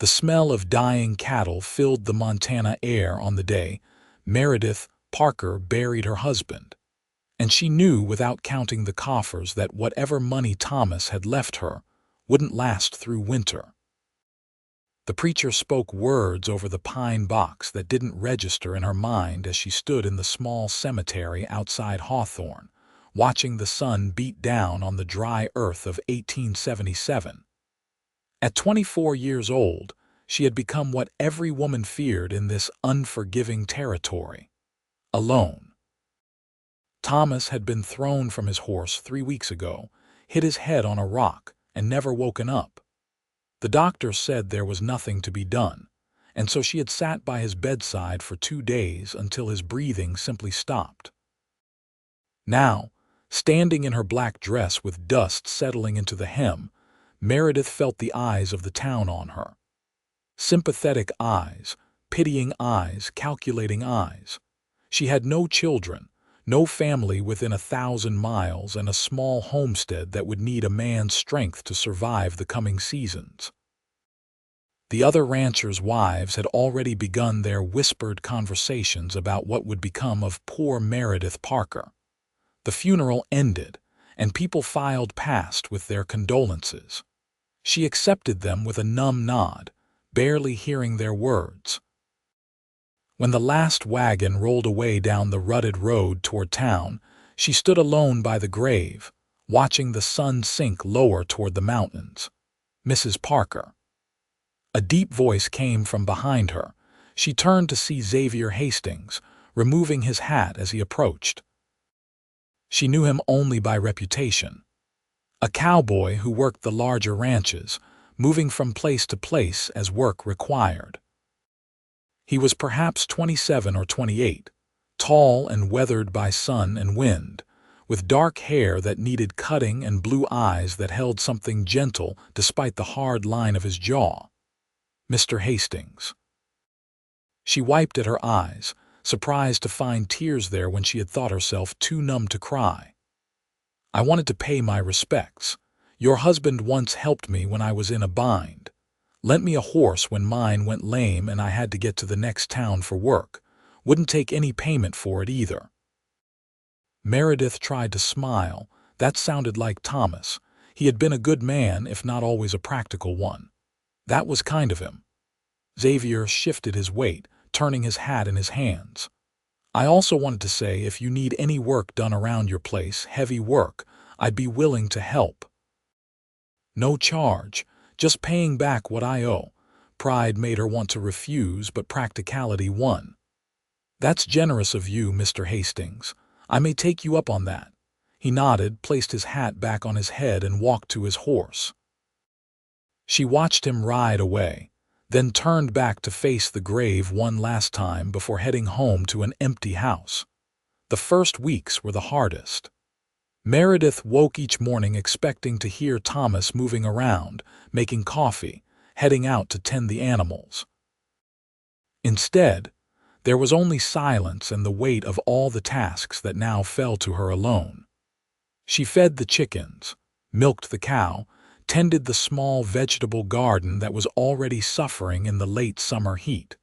The smell of dying cattle filled the Montana air on the day Meredith Parker buried her husband, and she knew without counting the coffers that whatever money Thomas had left her wouldn't last through winter. The preacher spoke words over the pine box that didn't register in her mind as she stood in the small cemetery outside Hawthorne, watching the sun beat down on the dry earth of 1877. At 24 years old, she had become what every woman feared in this unforgiving territory: alone. Thomas had been thrown from his horse 3 weeks ago, hit his head on a rock, and never woken up. The doctor said there was nothing to be done, and so she had sat by his bedside for 2 days until his breathing simply stopped. Now, standing in her black dress with dust settling into the hem, Meredith felt the eyes of the town on her. Sympathetic eyes, pitying eyes, calculating eyes. She had no children, no family within 1,000 miles, and a small homestead that would need a man's strength to survive the coming seasons. The other ranchers' wives had already begun their whispered conversations about what would become of poor Meredith Parker. The funeral ended, and people filed past with their condolences. She accepted them with a numb nod, barely hearing their words. When the last wagon rolled away down the rutted road toward town, she stood alone by the grave, watching the sun sink lower toward the mountains. "Mrs. Parker." A deep voice came from behind her. She turned to see Xavier Hastings, removing his hat as he approached. She knew him only by reputation. A cowboy who worked the larger ranches, moving from place to place as work required. He was perhaps 27 or 28, tall and weathered by sun and wind, with dark hair that needed cutting and blue eyes that held something gentle despite the hard line of his jaw. "Mr. Hastings." She wiped at her eyes, surprised to find tears there when she had thought herself too numb to cry. "I wanted to pay my respects. Your husband once helped me when I was in a bind. Lent me a horse when mine went lame and I had to get to the next town for work. Wouldn't take any payment for it either." Meredith tried to smile. That sounded like Thomas. He had been a good man, if not always a practical one. That was kind of him. Xavier shifted his weight, turning his hat in his hands. "I also wanted to say if you need any work done around your place, heavy work, I'd be willing to help. No charge, just paying back what I owe." Pride made her want to refuse, but practicality won. "That's generous of you, Mr. Hastings. I may take you up on that." He nodded, placed his hat back on his head, and walked to his horse. She watched him ride away, then turned back to face the grave one last time before heading home to an empty house. The first weeks were the hardest. Meredith woke each morning expecting to hear Thomas moving around, making coffee, heading out to tend the animals. Instead, there was only silence and the weight of all the tasks that now fell to her alone. She fed the chickens, milked the cow, tended the small vegetable garden that was already suffering in the late summer heat.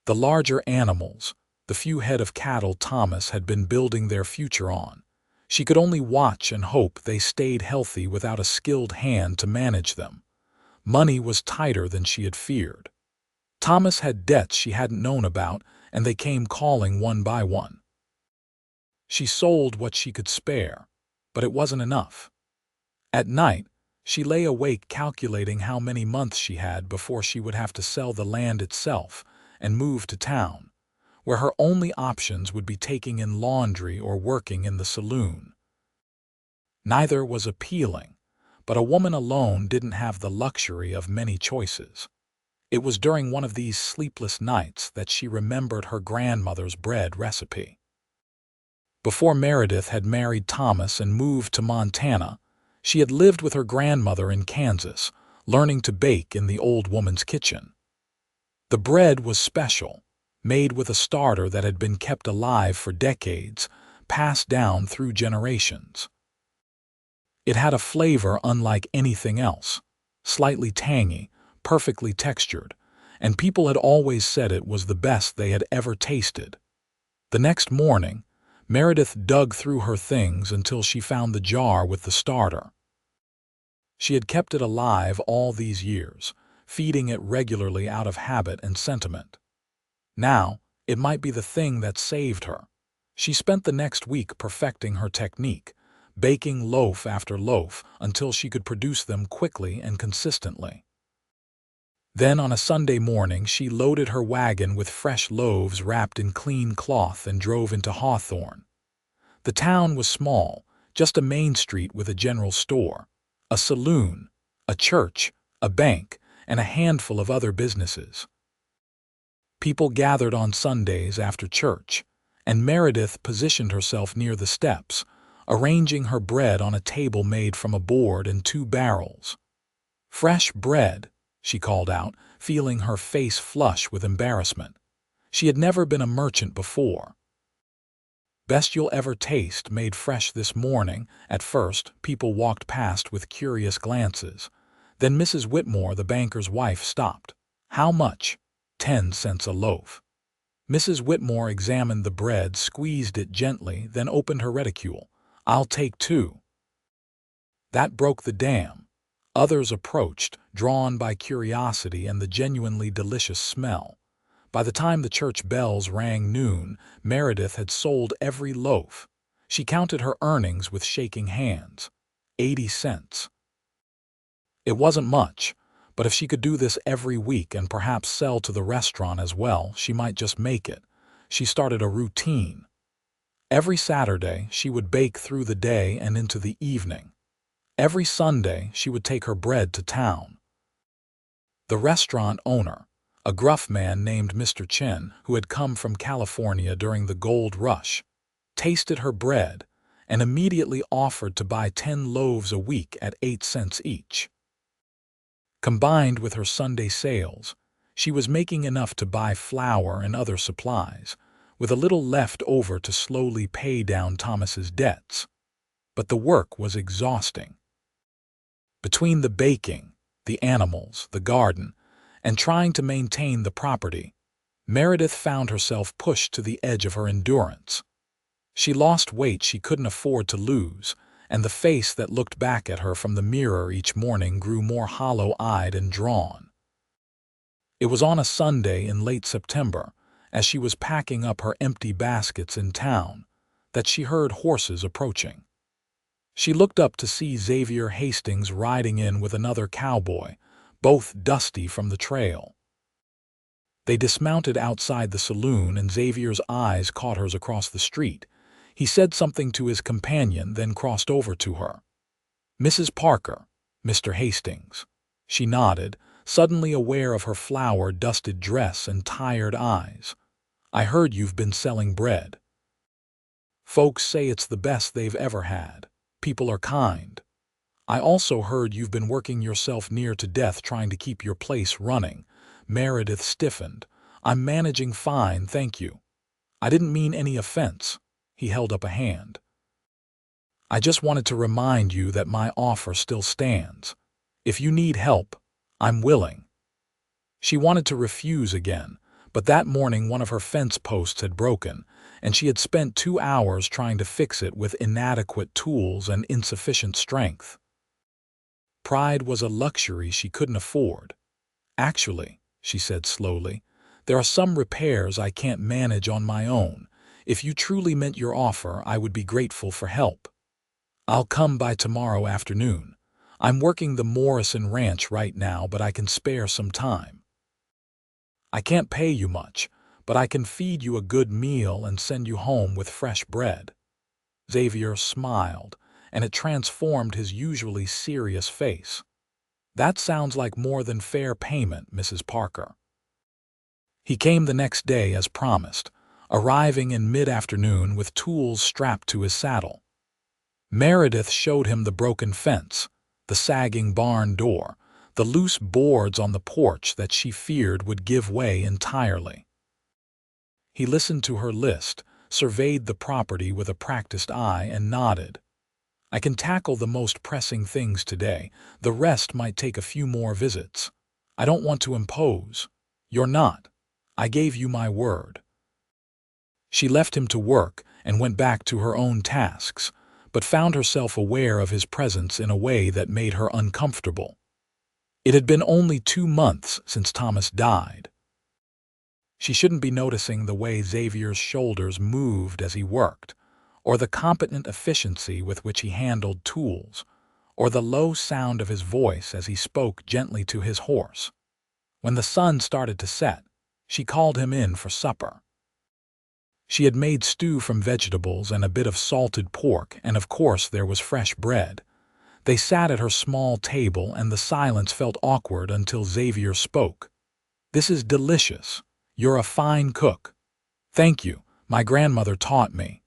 The larger animals, the few head of cattle Thomas had been building their future on, she could only watch and hope they stayed healthy without a skilled hand to manage them. Money was tighter than she had feared. Thomas had debts she hadn't known about, and they came calling one by one. She sold what she could spare, but it wasn't enough. At night, she lay awake calculating how many months she had before she would have to sell the land itself and move to town, where her only options would be taking in laundry or working in the saloon. Neither was appealing, but a woman alone didn't have the luxury of many choices. It was during one of these sleepless nights that she remembered her grandmother's bread recipe. Before Meredith had married Thomas and moved to Montana, she had lived with her grandmother in Kansas, learning to bake in the old woman's kitchen. The bread was special, made with a starter that had been kept alive for decades, passed down through generations. It had a flavor unlike anything else, slightly tangy, perfectly textured, and people had always said it was the best they had ever tasted. The next morning, Meredith dug through her things until she found the jar with the starter. She had kept it alive all these years, feeding it regularly out of habit and sentiment. Now, it might be the thing that saved her. She spent the next week perfecting her technique, baking loaf after loaf until she could produce them quickly and consistently. Then on a Sunday morning she loaded her wagon with fresh loaves wrapped in clean cloth and drove into Hawthorne. The town was small, just a main street with a general store, a saloon, a church, a bank, and a handful of other businesses. People gathered on Sundays after church, and Meredith positioned herself near the steps, arranging her bread on a table made from a board and 2 barrels. "Fresh bread," she called out, feeling her face flush with embarrassment. She had never been a merchant before. "Best you'll ever taste, made fresh this morning." At first, people walked past with curious glances. Then Mrs. Whitmore, the banker's wife, stopped. "How much?" 10 cents a loaf. Mrs. Whitmore examined the bread, squeezed it gently, then opened her reticule. "I'll take 2. That broke the dam. Others approached, drawn by curiosity and the genuinely delicious smell. By the time the church bells rang noon, Meredith had sold every loaf. She counted her earnings with shaking hands. 80 cents. It wasn't much, but if she could do this every week and perhaps sell to the restaurant as well, she might just make it. She started a routine. Every Saturday, she would bake through the day and into the evening. Every Sunday, she would take her bread to town. The restaurant owner, a gruff man named Mr. Chen, who had come from California during the gold rush, tasted her bread and immediately offered to buy 10 loaves a week at 8 cents each. Combined with her Sunday sales, she was making enough to buy flour and other supplies, with a little left over to slowly pay down Thomas's debts. But the work was exhausting. Between the baking, the animals, the garden, and trying to maintain the property, Meredith found herself pushed to the edge of her endurance. She lost weight she couldn't afford to lose, and the face that looked back at her from the mirror each morning grew more hollow-eyed and drawn. It was on a Sunday in late September, as she was packing up her empty baskets in town, that she heard horses approaching. She looked up to see Xavier Hastings riding in with another cowboy, both dusty from the trail. They dismounted outside the saloon, and Xavier's eyes caught hers across the street. He said something to his companion, then crossed over to her. "Mrs. Parker, Mr. Hastings." She nodded, suddenly aware of her flour-dusted dress and tired eyes. "I heard you've been selling bread. Folks say it's the best they've ever had. People are kind. I also heard you've been working yourself near to death trying to keep your place running." Meredith stiffened. "I'm managing fine, thank you. I didn't mean any offense." He held up a hand. "I just wanted to remind you that my offer still stands. If you need help, I'm willing." She wanted to refuse again, but that morning one of her fence posts had broken, and she had spent 2 hours trying to fix it with inadequate tools and insufficient strength. Pride was a luxury she couldn't afford. "Actually," she said slowly, "there are some repairs I can't manage on my own. If you truly meant your offer, I would be grateful for help. I'll come by tomorrow afternoon. I'm working the Morrison Ranch right now, but I can spare some time. I can't pay you much, but I can feed you a good meal and send you home with fresh bread." Xavier smiled, and it transformed his usually serious face. "That sounds like more than fair payment, Mrs. Parker." He came the next day as promised, arriving in mid-afternoon with tools strapped to his saddle. Meredith showed him the broken fence, the sagging barn door, the loose boards on the porch that she feared would give way entirely. He listened to her list, surveyed the property with a practiced eye, and nodded. "I can tackle the most pressing things today. The rest might take a few more visits. I don't want to impose. You're not. I gave you my word." She left him to work and went back to her own tasks, but found herself aware of his presence in a way that made her uncomfortable. It had been only 2 months since Thomas died. She shouldn't be noticing the way Xavier's shoulders moved as he worked, or the competent efficiency with which he handled tools, or the low sound of his voice as he spoke gently to his horse. When the sun started to set, she called him in for supper. She had made stew from vegetables and a bit of salted pork, and of course there was fresh bread. They sat at her small table, and the silence felt awkward until Xavier spoke. "This is delicious. You're a fine cook." "Thank you. My grandmother taught me."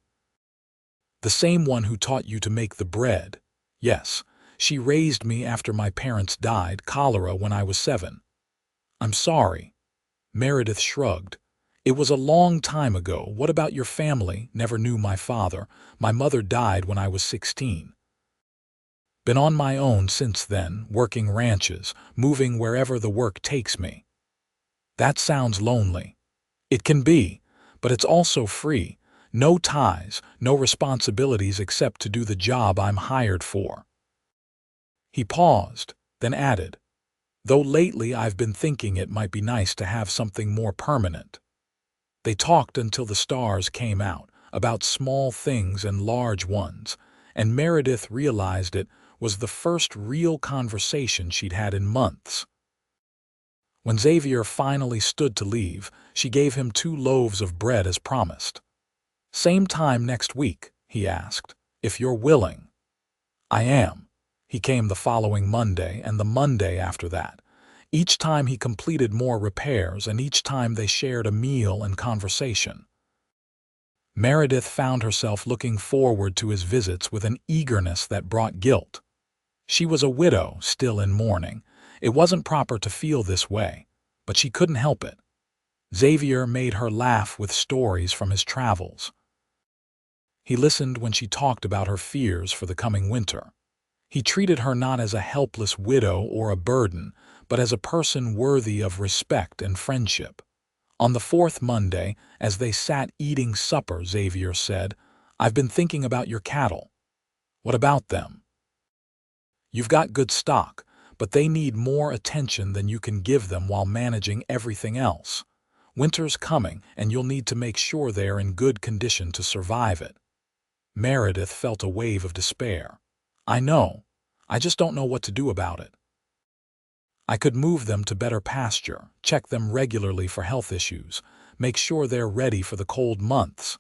"The same one who taught you to make the bread?" "Yes. She raised me after my parents died, cholera, when I was 7. "I'm sorry." Meredith shrugged. "It was a long time ago. What about your family?" "Never knew my father. My mother died when I was 16. Been on my own since then, working ranches, moving wherever the work takes me." "That sounds lonely." "It can be, but it's also free. No ties, no responsibilities except to do the job I'm hired for." He paused, then added, "Though lately I've been thinking it might be nice to have something more permanent." They talked until the stars came out, about small things and large ones, and Meredith realized it was the first real conversation she'd had in months. When Xavier finally stood to leave, she gave him 2 loaves of bread as promised. "Same time next week?" he asked, "if you're willing." "I am." He came the following Monday and the Monday after that. Each time he completed more repairs, and each time they shared a meal and conversation. Meredith found herself looking forward to his visits with an eagerness that brought guilt. She was a widow, still in mourning. It wasn't proper to feel this way, but she couldn't help it. Xavier made her laugh with stories from his travels. He listened when she talked about her fears for the coming winter. He treated her not as a helpless widow or a burden, but as a person worthy of respect and friendship. On the 4th Monday, as they sat eating supper, Xavier said, "I've been thinking about your cattle." "What about them?" "You've got good stock, but they need more attention than you can give them while managing everything else. Winter's coming, and you'll need to make sure they're in good condition to survive it." Meredith felt a wave of despair. "I know. I just don't know what to do about it. I could move them to better pasture, check them regularly for health issues, make sure they're ready for the cold months."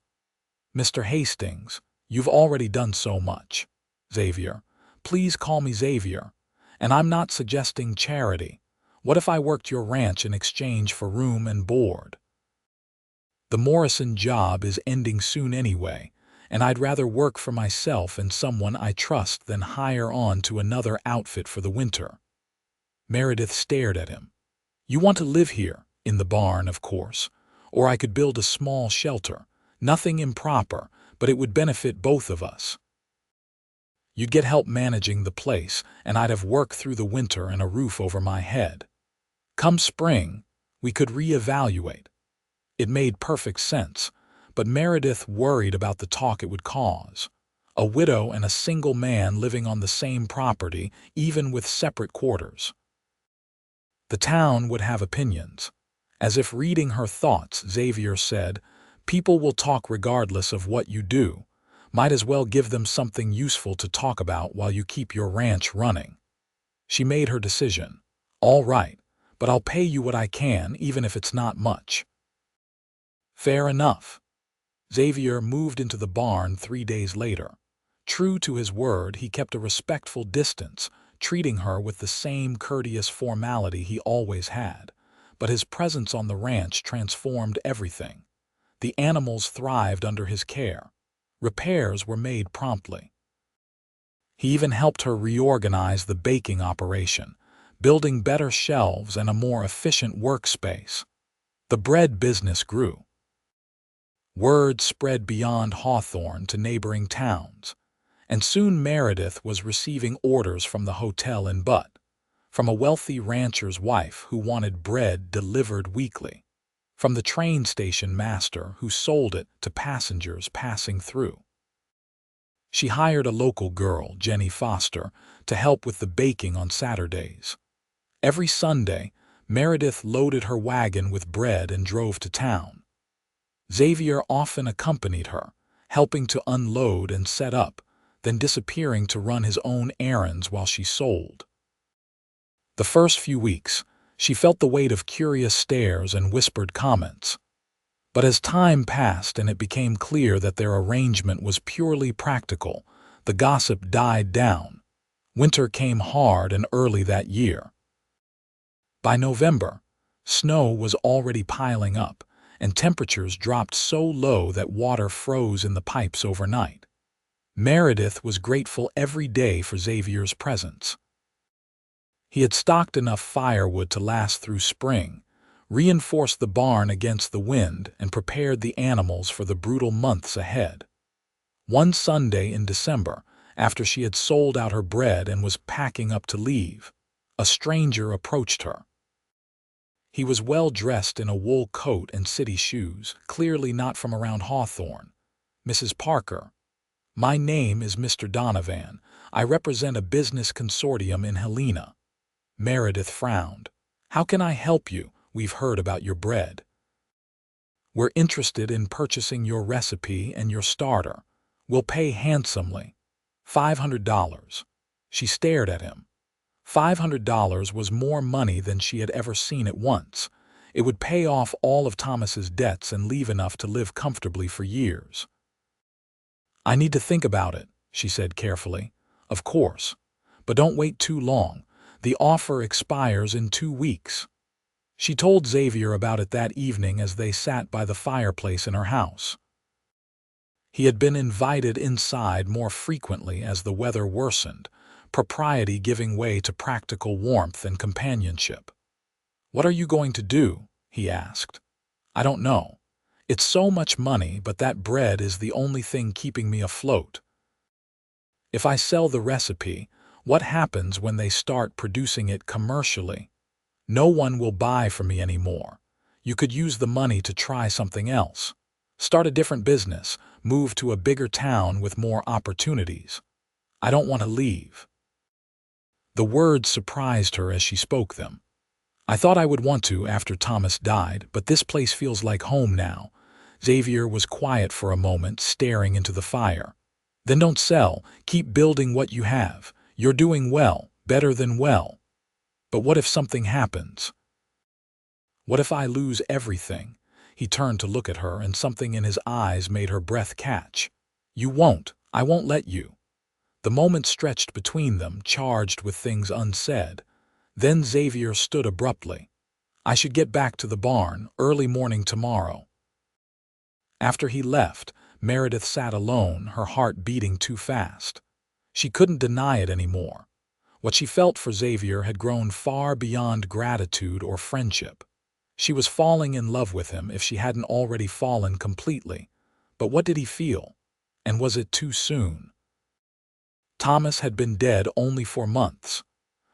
"Mr. Hastings, you've already done so much." "Xavier, please call me Xavier. And I'm not suggesting charity. What if I worked your ranch in exchange for room and board? The Morrison job is ending soon anyway, and I'd rather work for myself and someone I trust than hire on to another outfit for the winter." Meredith stared at him. "You want to live here, in the barn, of course, or I could build a small shelter. Nothing improper, but it would benefit both of us. You'd get help managing the place, and I'd have work through the winter and a roof over my head. Come spring, we could reevaluate." It made perfect sense, but Meredith worried about the talk it would cause. A widow and a single man living on the same property, even with separate quarters. The town would have opinions. As if reading her thoughts, Xavier said, "People will talk regardless of what you do. Might as well give them something useful to talk about while you keep your ranch running." She made her decision. "All right, but I'll pay you what I can, even if it's not much." "Fair enough." Xavier moved into the barn 3 days later. True to his word, he kept a respectful distance, treating her with the same courteous formality he always had. But his presence on the ranch transformed everything. The animals thrived under his care. Repairs were made promptly. He even helped her reorganize the baking operation, building better shelves and a more efficient workspace. The bread business grew. Word spread beyond Hawthorne to neighboring towns, and soon Meredith was receiving orders from the hotel in Butte. from a wealthy rancher's wife who wanted bread delivered weekly, from the train station master who sold it to passengers passing through. She hired a local girl, Jenny Foster, to help with the baking on Saturdays. Every Sunday, Meredith loaded her wagon with bread and drove to town. Xavier often accompanied her, helping to unload and set up, then disappearing to run his own errands while she sold. The first few weeks, she felt the weight of curious stares and whispered comments. But as time passed and it became clear that their arrangement was purely practical, the gossip died down. Winter came hard and early that year. By November, snow was already piling up, and temperatures dropped so low that water froze in the pipes overnight. Meredith was grateful every day for Xavier's presence. He had stocked enough firewood to last through spring, reinforced the barn against the wind, and prepared the animals for the brutal months ahead. One Sunday in December, after she had sold out her bread and was packing up to leave, a stranger approached her. He was well dressed in a wool coat and city shoes, clearly not from around Hawthorne. "Mrs. Parker, my name is Mr. Donovan. I represent a business consortium in Helena." Meredith frowned. "How can I help you? We've heard about your bread. We're interested in purchasing your recipe and your starter. We'll pay handsomely. $500. She stared at him. $500 was more money than she had ever seen at once. It would pay off all of Thomas's debts and leave enough to live comfortably for years. "I need to think about it," she said carefully. "Of course. But don't wait too long. The offer expires in 2 weeks. She told Xavier about it that evening as they sat by the fireplace in her house. He had been invited inside more frequently as the weather worsened, propriety giving way to practical warmth and companionship. "What are you going to do?" he asked. "I don't know. It's so much money, but that bread is the only thing keeping me afloat. If I sell the recipe, what happens when they start producing it commercially? No one will buy from me anymore. You could use the money to try something else. Start a different business, move to a bigger town with more opportunities. I don't want to leave." The words surprised her as she spoke them. "I thought I would want to after Thomas died, but this place feels like home now." Xavier was quiet for a moment, staring into the fire. "Then don't sell. Keep building what you have. You're doing well, better than well. But what if something happens? What if I lose everything?" He turned to look at her, and something in his eyes made her breath catch. "You won't. I won't let you." The moment stretched between them, charged with things unsaid. Then Xavier stood abruptly. "I should get back to the barn, early morning tomorrow." After he left, Meredith sat alone, her heart beating too fast. She couldn't deny it anymore. What she felt for Xavier had grown far beyond gratitude or friendship. She was falling in love with him if she hadn't already fallen completely. But what did he feel? And was it too soon? Thomas had been dead only for months.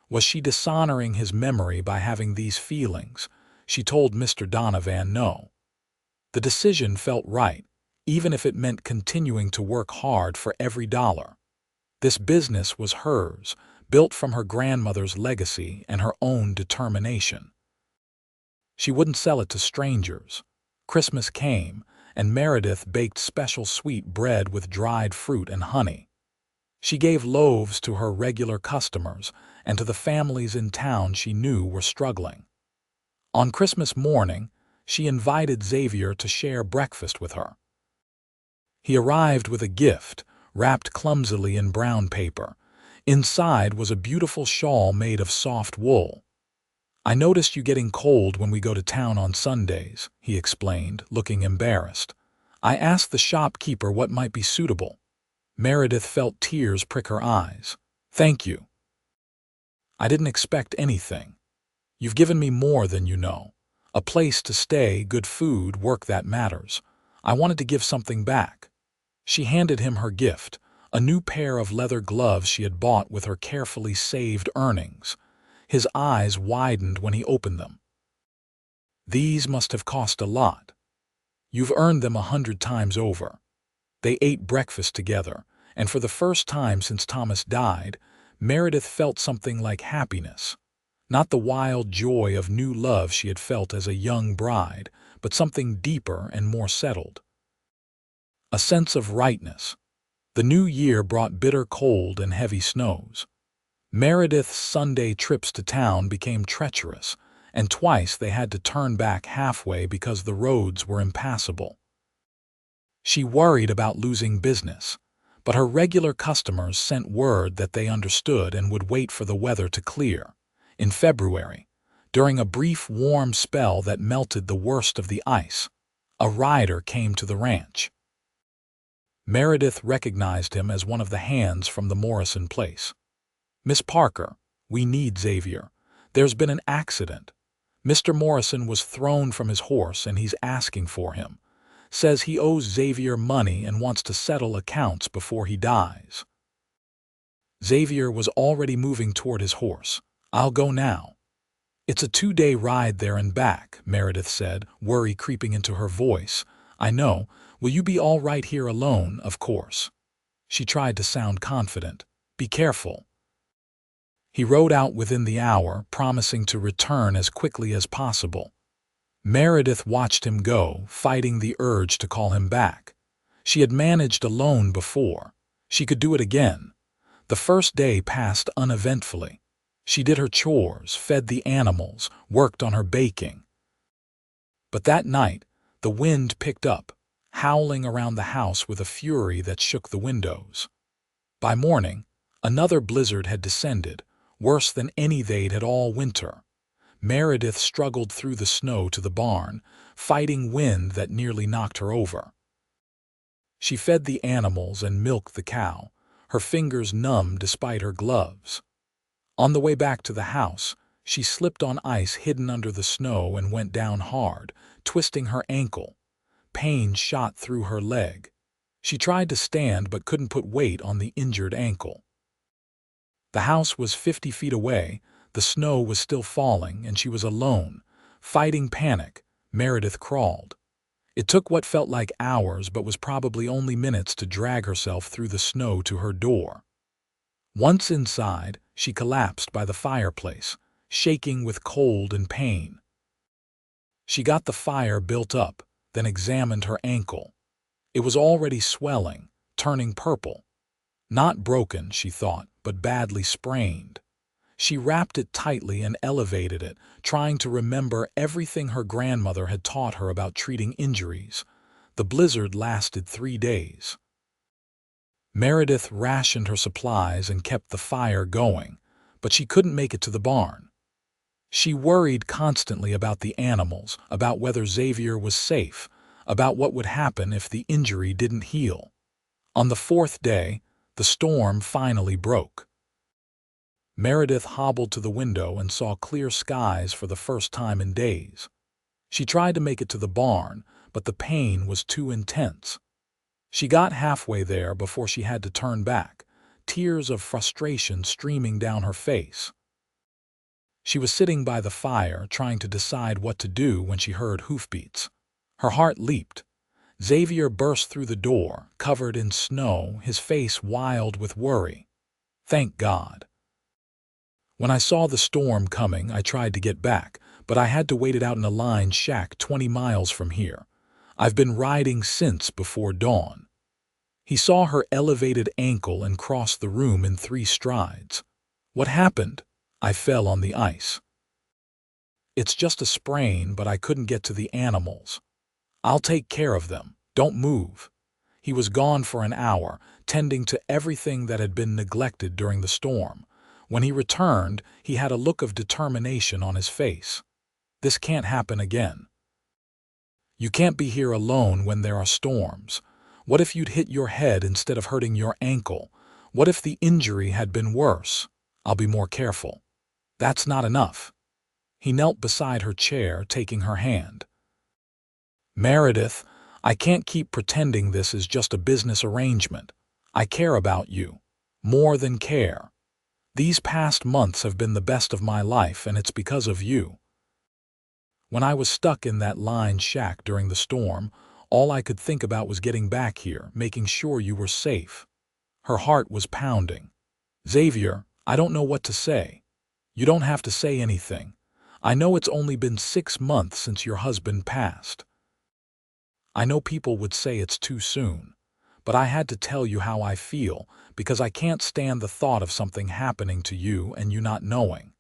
Was she dishonoring his memory by having these feelings? She told Mr. Donovan no. The decision felt right, even if it meant continuing to work hard for every dollar. This business was hers, built from her grandmother's legacy and her own determination. She wouldn't sell it to strangers. Christmas came, and Meredith baked special sweet bread with dried fruit and honey. She gave loaves to her regular customers and to the families in town she knew were struggling. On Christmas morning, she invited Xavier to share breakfast with her. He arrived with a gift, wrapped clumsily in brown paper. Inside was a beautiful shawl made of soft wool. "I noticed you getting cold when we go to town on Sundays," he explained, looking embarrassed. "I asked the shopkeeper what might be suitable." Meredith felt tears prick her eyes. "Thank you. I didn't expect anything. You've given me more than you know. A place to stay, good food, work that matters. I wanted to give something back." She handed him her gift, a new pair of leather gloves she had bought with her carefully saved earnings. His eyes widened when he opened them. "These must have cost a lot. You've earned them 100 times over." They ate breakfast together, and for the first time since Thomas died, Meredith felt something like happiness. Not the wild joy of new love she had felt as a young bride, but something deeper and more settled. A sense of rightness. The new year brought bitter cold and heavy snows. Meredith's Sunday trips to town became treacherous, and twice they had to turn back halfway because the roads were impassable. She worried about losing business, but her regular customers sent word that they understood and would wait for the weather to clear. In February, during a brief warm spell that melted the worst of the ice, a rider came to the ranch. Meredith recognized him as one of the hands from the Morrison place. "Miss Parker, we need Xavier. There's been an accident. Mr. Morrison was thrown from his horse and he's asking for him. Says he owes Xavier money and wants to settle accounts before he dies." Xavier was already moving toward his horse. "I'll go now." "It's a 2-day ride there and back," Meredith said, worry creeping into her voice. "I know. Will you be all right here alone, of course?" She tried to sound confident. "Be careful." He rode out within the hour, promising to return as quickly as possible. Meredith watched him go, fighting the urge to call him back. She had managed alone before. She could do it again. The first day passed uneventfully. She did her chores, fed the animals, worked on her baking. But that night, the wind picked up, howling around the house with a fury that shook the windows. By morning, another blizzard had descended, worse than any they'd had all winter. Meredith struggled through the snow to the barn, fighting wind that nearly knocked her over. She fed the animals and milked the cow, her fingers numb despite her gloves. On the way back to the house, she slipped on ice hidden under the snow and went down hard, twisting her ankle. Pain shot through her leg. She tried to stand but couldn't put weight on the injured ankle. The house was 50 feet away, the snow was still falling, and she was alone. Fighting panic, Meredith crawled. It took what felt like hours but was probably only minutes to drag herself through the snow to her door. Once inside, she collapsed by the fireplace, shaking with cold and pain. She got the fire built up, then examined her ankle. It was already swelling, turning purple. Not broken, she thought, but badly sprained. She wrapped it tightly and elevated it, trying to remember everything her grandmother had taught her about treating injuries. The blizzard lasted 3 days. Meredith rationed her supplies and kept the fire going, but she couldn't make it to the barn. She worried constantly about the animals, about whether Xavier was safe, about what would happen if the injury didn't heal. On the 4th day, the storm finally broke. Meredith hobbled to the window and saw clear skies for the first time in days. She tried to make it to the barn, but the pain was too intense. She got halfway there before she had to turn back, tears of frustration streaming down her face. She was sitting by the fire, trying to decide what to do when she heard hoofbeats. Her heart leaped. Xavier burst through the door, covered in snow, his face wild with worry. Thank God. When I saw the storm coming, I tried to get back, but I had to wait it out in a lined shack 20 miles from here. I've been riding since before dawn. He saw her elevated ankle and crossed the room in 3 strides. What happened? I fell on the ice. It's just a sprain, but I couldn't get to the animals. I'll take care of them. Don't move. He was gone for an hour, tending to everything that had been neglected during the storm. When he returned, he had a look of determination on his face. This can't happen again. You can't be here alone when there are storms. What if you'd hit your head instead of hurting your ankle? What if the injury had been worse? I'll be more careful. That's not enough. He knelt beside her chair, taking her hand. Meredith, I can't keep pretending this is just a business arrangement. I care about you. More than care. These past months have been the best of my life, and it's because of you. When I was stuck in that lined shack during the storm, all I could think about was getting back here, making sure you were safe." Her heart was pounding. "Xavier, I don't know what to say." "You don't have to say anything. I know it's only been 6 months since your husband passed. I know people would say it's too soon, but I had to tell you how I feel because I can't stand the thought of something happening to you and you not knowing."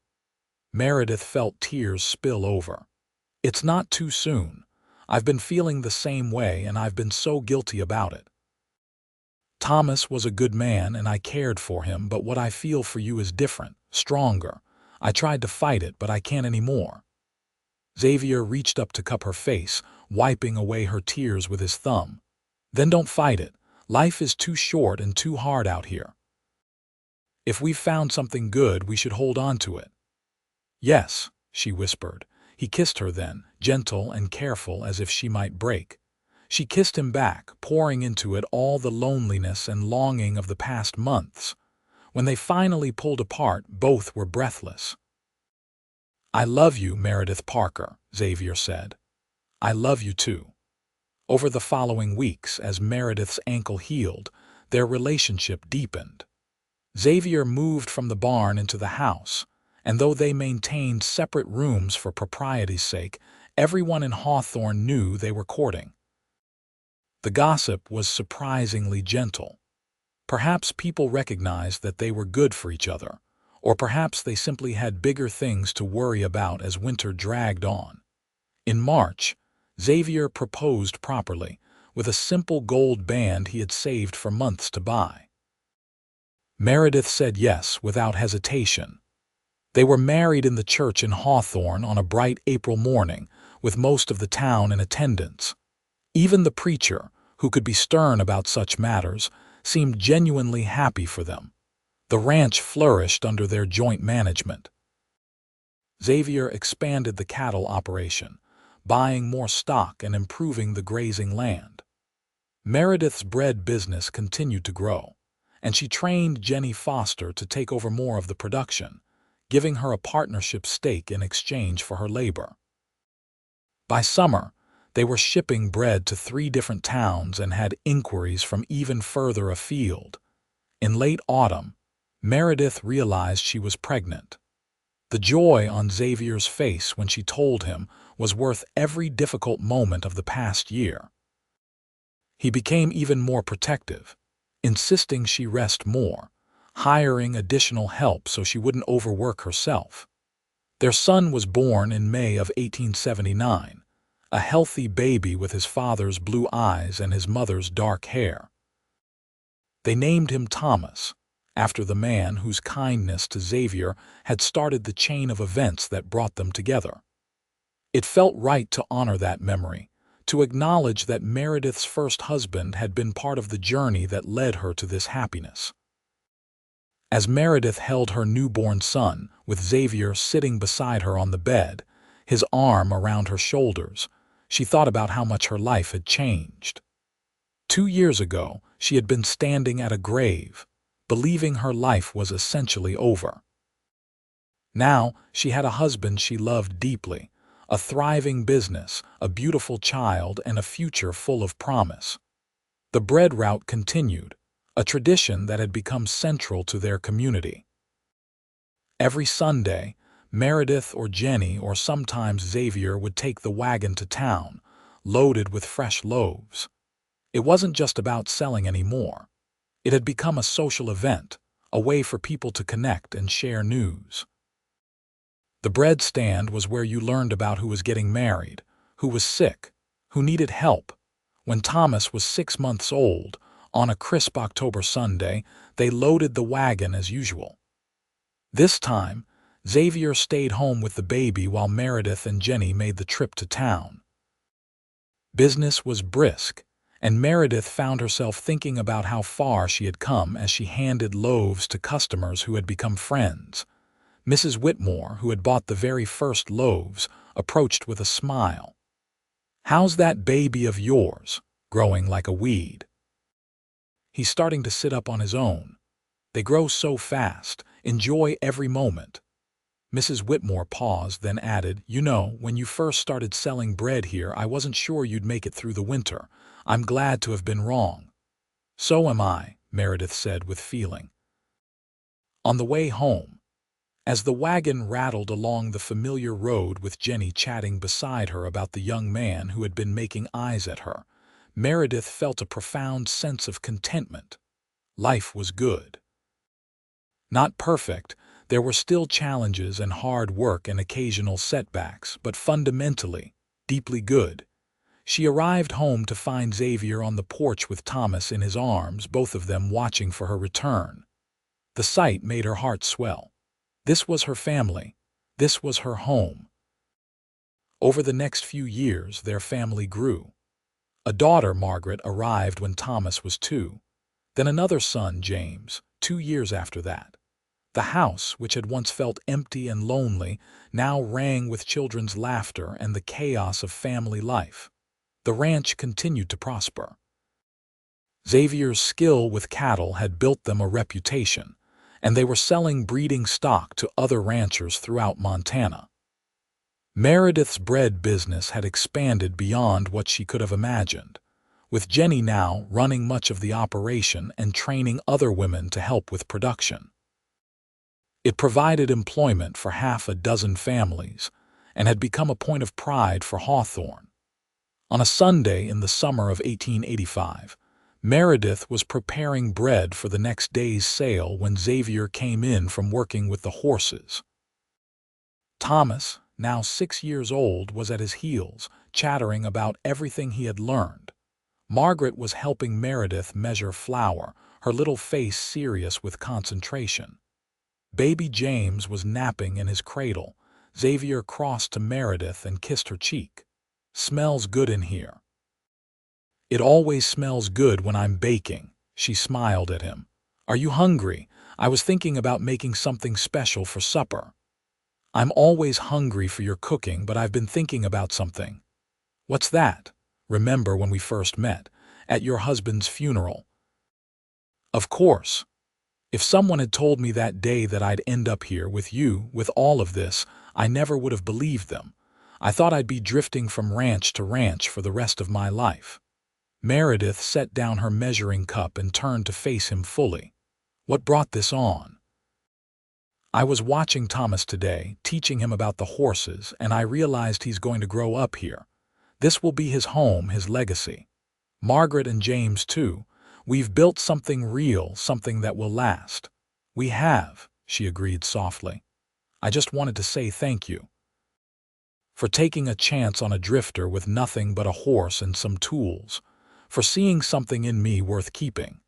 Meredith felt tears spill over. "It's not too soon. I've been feeling the same way and I've been so guilty about it. Thomas was a good man and I cared for him, but what I feel for you is different, stronger. I tried to fight it, but I can't anymore." Xavier reached up to cup her face, wiping away her tears with his thumb. "Then don't fight it. Life is too short and too hard out here. If we've found something good, we should hold on to it." "Yes," she whispered. He kissed her then, gentle and careful as if she might break. She kissed him back, pouring into it all the loneliness and longing of the past months. When they finally pulled apart, both were breathless. "I love you, Meredith Parker," Xavier said. "I love you too." Over the following weeks, as Meredith's ankle healed, their relationship deepened. Xavier moved from the barn into the house, and though they maintained separate rooms for propriety's sake, everyone in Hawthorne knew they were courting. The gossip was surprisingly gentle. Perhaps people recognized that they were good for each other, or perhaps they simply had bigger things to worry about as winter dragged on. In March, Xavier proposed properly, with a simple gold band he had saved for months to buy. Meredith said yes without hesitation. They were married in the church in Hawthorne on a bright April morning, with most of the town in attendance. Even the preacher, who could be stern about such matters, seemed genuinely happy for them. The ranch flourished under their joint management. Xavier expanded the cattle operation, buying more stock and improving the grazing land. Meredith's bread business continued to grow, and she trained Jenny Foster to take over more of the production, giving her a partnership stake in exchange for her labor. By summer, they were shipping bread to 3 different towns and had inquiries from even further afield. In late autumn, Meredith realized she was pregnant. The joy on Xavier's face when she told him was worth every difficult moment of the past year. He became even more protective, insisting she rest more, hiring additional help so she wouldn't overwork herself. Their son was born in May of 1879, a healthy baby with his father's blue eyes and his mother's dark hair. They named him Thomas, after the man whose kindness to Xavier had started the chain of events that brought them together. It felt right to honor that memory, to acknowledge that Meredith's first husband had been part of the journey that led her to this happiness. As Meredith held her newborn son, with Xavier sitting beside her on the bed, his arm around her shoulders, she thought about how much her life had changed. 2 years ago, she had been standing at a grave, believing her life was essentially over. Now, she had a husband she loved deeply, a thriving business, a beautiful child, and a future full of promise. The bread route continued, a tradition that had become central to their community. Every Sunday, Meredith or Jenny or sometimes Xavier would take the wagon to town, loaded with fresh loaves. It wasn't just about selling anymore. It had become a social event, a way for people to connect and share news. The bread stand was where you learned about who was getting married, who was sick, who needed help. When Thomas was 6 months old, on a crisp October Sunday, they loaded the wagon as usual. This time, Xavier stayed home with the baby while Meredith and Jenny made the trip to town. Business was brisk, and Meredith found herself thinking about how far she had come as she handed loaves to customers who had become friends. Mrs. Whitmore, who had bought the very first loaves, approached with a smile. "How's that baby of yours, growing like a weed?" "He's starting to sit up on his own. They grow so fast, Enjoy every moment." Mrs. Whitmore paused, then added, "You know, when you first started selling bread here, I wasn't sure you'd make it through the winter. I'm glad to have been wrong." "So am I," Meredith said with feeling. On the way home, as the wagon rattled along the familiar road with Jenny chatting beside her about the young man who had been making eyes at her, Meredith felt a profound sense of contentment. Life was good. Not perfect, there were still challenges and hard work and occasional setbacks, but fundamentally, deeply good. She arrived home to find Xavier on the porch with Thomas in his arms, both of them watching for her return. The sight made her heart swell. This was her family. This was her home. Over the next few years, their family grew. A daughter, Margaret, arrived when Thomas was 2. Then another son, James, 2 years after that. The house, which had once felt empty and lonely, now rang with children's laughter and the chaos of family life. The ranch continued to prosper. Xavier's skill with cattle had built them a reputation, and they were selling breeding stock to other ranchers throughout Montana. Meredith's bread business had expanded beyond what she could have imagined, with Jenny now running much of the operation and training other women to help with production. It provided employment for half a dozen families and had become a point of pride for Hawthorne. On a Sunday in the summer of 1885, Meredith was preparing bread for the next day's sale when Xavier came in from working with the horses. Thomas, now 6 years old, was at his heels, chattering about everything he had learned. Margaret was helping Meredith measure flour, her little face serious with concentration. Baby James was napping in his cradle. Xavier crossed to Meredith and kissed her cheek. "Smells good in here." "It always smells good when I'm baking," she smiled at him. "Are you hungry? I was thinking about making something special for supper." "I'm always hungry for your cooking, but I've been thinking about something." "What's that?" "Remember when we first met, at your husband's funeral?" "Of course. If someone had told me that day that I'd end up here with you, with all of this, I never would have believed them. I thought I'd be drifting from ranch to ranch for the rest of my life." Meredith set down her measuring cup and turned to face him fully. "What brought this on?" "I was watching Thomas today, teaching him about the horses, and I realized he's going to grow up here. This will be his home, his legacy. Margaret and James, too. We've built something real, something that will last." "We have," she agreed softly. "I just wanted to say thank you for taking a chance on a drifter with nothing but a horse and some tools, for seeing something in me worth keeping."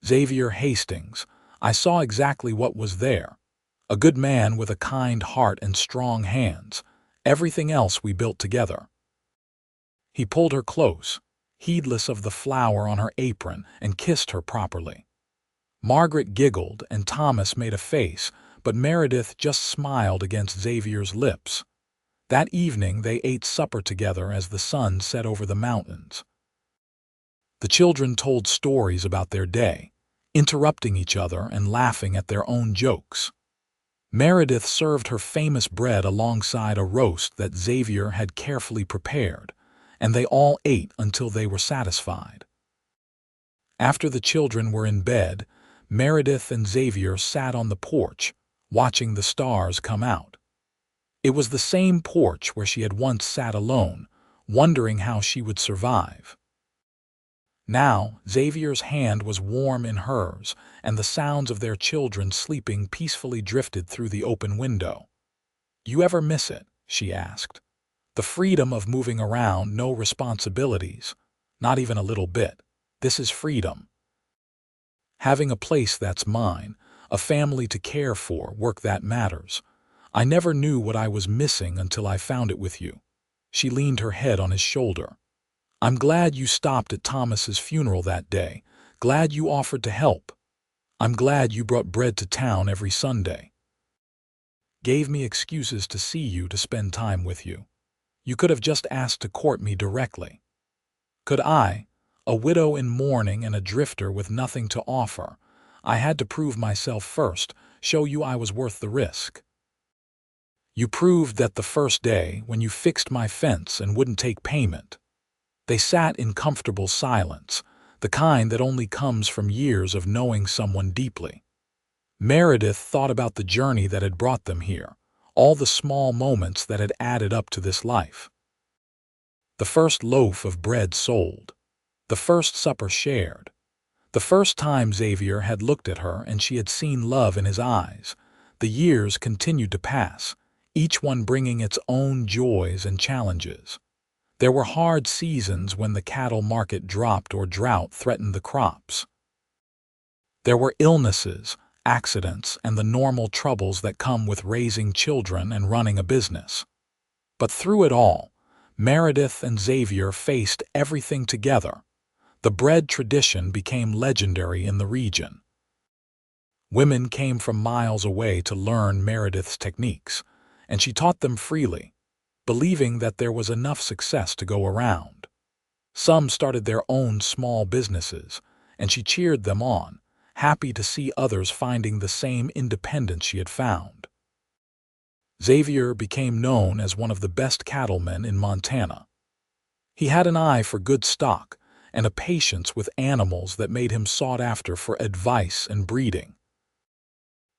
Xavier Hastings, I saw exactly what was there. A good man with a kind heart and strong hands. Everything else we built together. He pulled her close, heedless of the flour on her apron, and kissed her properly. Margaret giggled and Thomas made a face, but Meredith just smiled against Xavier's lips. That evening they ate supper together as the sun set over the mountains. The children told stories about their day, interrupting each other and laughing at their own jokes. Meredith served her famous bread alongside a roast that Xavier had carefully prepared, and they all ate until they were satisfied. After the children were in bed, Meredith and Xavier sat on the porch, watching the stars come out. It was the same porch where she had once sat alone, wondering how she would survive. Now, Xavier's hand was warm in hers, and the sounds of their children sleeping peacefully drifted through the open window. "You ever miss it?" she asked. "The freedom of moving around, no responsibilities. Not even a little bit. This is freedom. Having a place that's mine, a family to care for, work that matters. I never knew what I was missing until I found it with you." She leaned her head on his shoulder. "I'm glad you stopped at Thomas's funeral that day. Glad you offered to help. I'm glad you brought bread to town every Sunday. Gave me excuses to see you, to spend time with you. You could have just asked to court me directly." "Could I? A widow in mourning and a drifter with nothing to offer. I had to prove myself first," show you I was worth the risk. You proved that the first day when you fixed my fence and wouldn't take payment." They sat in comfortable silence, the kind that only comes from years of knowing someone deeply. Meredith thought about the journey that had brought them here, all the small moments that had added up to this life. The first loaf of bread sold, the first supper shared, the first time Xavier had looked at her and she had seen love in his eyes. The years continued to pass, each one bringing its own joys and challenges. There were hard seasons when the cattle market dropped or drought threatened the crops. There were illnesses, accidents, and the normal troubles that come with raising children and running a business. But through it all, Meredith and Xavier faced everything together. The bread tradition became legendary in the region. Women came from miles away to learn Meredith's techniques, and she taught them freely, believing that there was enough success to go around. Some started their own small businesses, and she cheered them on, happy to see others finding the same independence she had found. Xavier became known as one of the best cattlemen in Montana. He had an eye for good stock and a patience with animals that made him sought after for advice and breeding.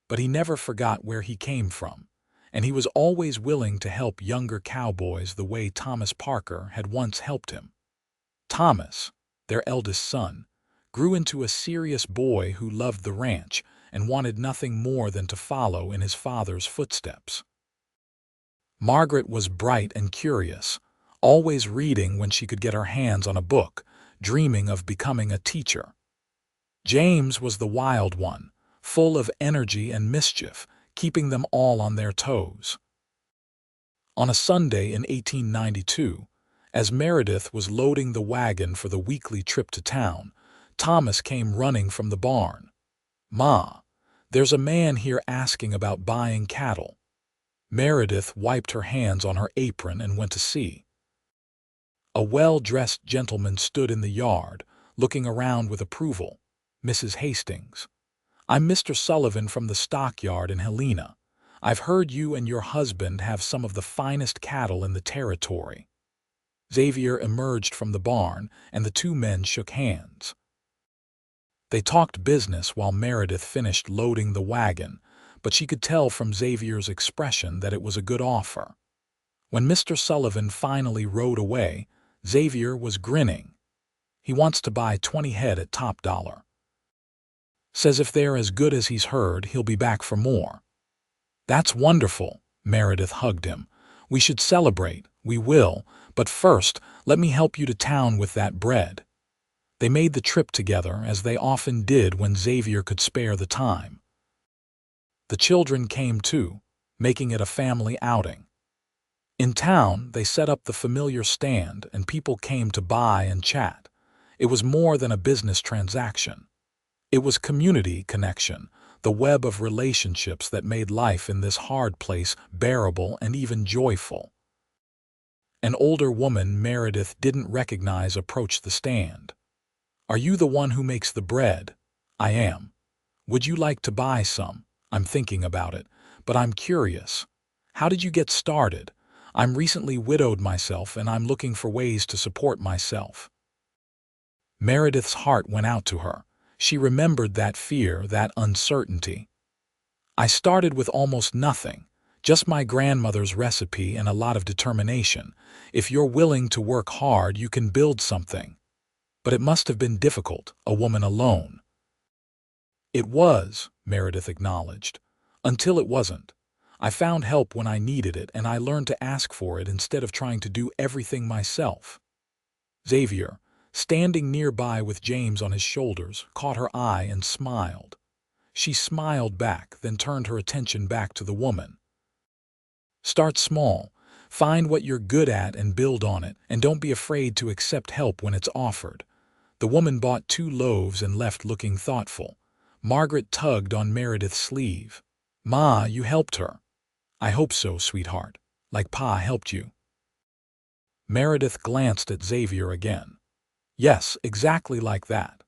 But he never forgot where he came from, and he was always willing to help younger cowboys the way Thomas Parker had once helped him. Thomas, their eldest son, grew into a serious boy who loved the ranch and wanted nothing more than to follow in his father's footsteps. Margaret was bright and curious, always reading when she could get her hands on a book, dreaming of becoming a teacher. James was the wild one, full of energy and mischief, keeping them all on their toes. On a Sunday in 1892, as Meredith was loading the wagon for the weekly trip to town, Thomas came running from the barn. "Ma, there's a man here asking about buying cattle." Meredith wiped her hands on her apron and went to see. A well-dressed gentleman stood in the yard, looking around with approval. "Mrs. Hastings, I'm Mr. Sullivan from the stockyard in Helena. I've heard you and your husband have some of the finest cattle in the territory." Xavier emerged from the barn, and the two men shook hands. They talked business while Meredith finished loading the wagon, but she could tell from Xavier's expression that it was a good offer. When Mr. Sullivan finally rode away, Xavier was grinning. "He wants to buy 20 head at top dollar. Says if they're as good as he's heard, he'll be back for more." "That's wonderful," Meredith hugged him. "We should celebrate, we will, but first let me help you to town with that bread." They made the trip together, as they often did when Xavier could spare the time. The children came too, making it a family outing. In town, they set up the familiar stand and people came to buy and chat. It was more than a business transaction. It was community connection, the web of relationships that made life in this hard place bearable and even joyful. An older woman Meredith didn't recognize approached the stand. "Are you the one who makes the bread?" "I am." "Would you like to buy some?" "I'm thinking about it, but I'm curious. How did you get started? I'm recently widowed myself and I'm looking for ways to support myself." Meredith's heart went out to her. She remembered that fear, that uncertainty. "I started with almost nothing, just my grandmother's recipe and a lot of determination. If you're willing to work hard, you can build something." "But it must have been difficult, a woman alone." "It was," Meredith acknowledged, "until it wasn't. I found help when I needed it, and I learned to ask for it instead of trying to do everything myself." Xavier, standing nearby with James on his shoulders, caught her eye and smiled. She smiled back, then turned her attention back to the woman. "Start small. Find what you're good at and build on it, and don't be afraid to accept help when it's offered." The woman bought 2 loaves and left looking thoughtful. Margaret tugged on Meredith's sleeve. "Ma, you helped her." "I hope so, sweetheart. Like Pa helped you." Meredith glanced at Xavier again. "Yes, exactly like that."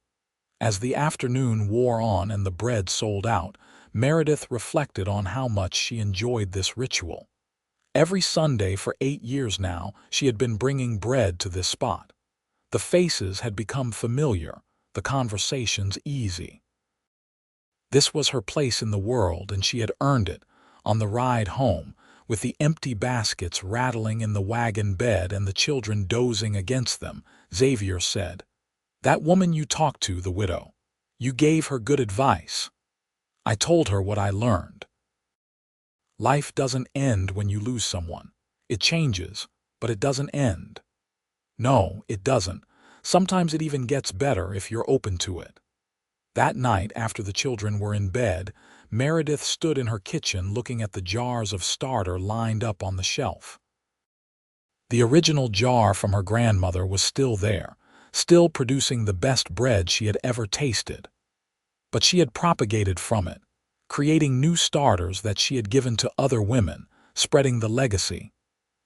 As the afternoon wore on and the bread sold out, Meredith reflected on how much she enjoyed this ritual. Every Sunday for 8 years now, she had been bringing bread to this spot. The faces had become familiar, the conversations easy. This was her place in the world, and she had earned it. On the ride home, with the empty baskets rattling in the wagon bed and the children dozing against them, Xavier said, "That woman you talked to, the widow, you gave her good advice. I told her what I learned. Life doesn't end when you lose someone. It changes, but it doesn't end. No, it doesn't. Sometimes it even gets better if you're open to it." That night, after the children were in bed, Meredith stood in her kitchen looking at the jars of starter lined up on the shelf. The original jar from her grandmother was still there, still producing the best bread she had ever tasted. But she had propagated from it, creating new starters that she had given to other women, spreading the legacy.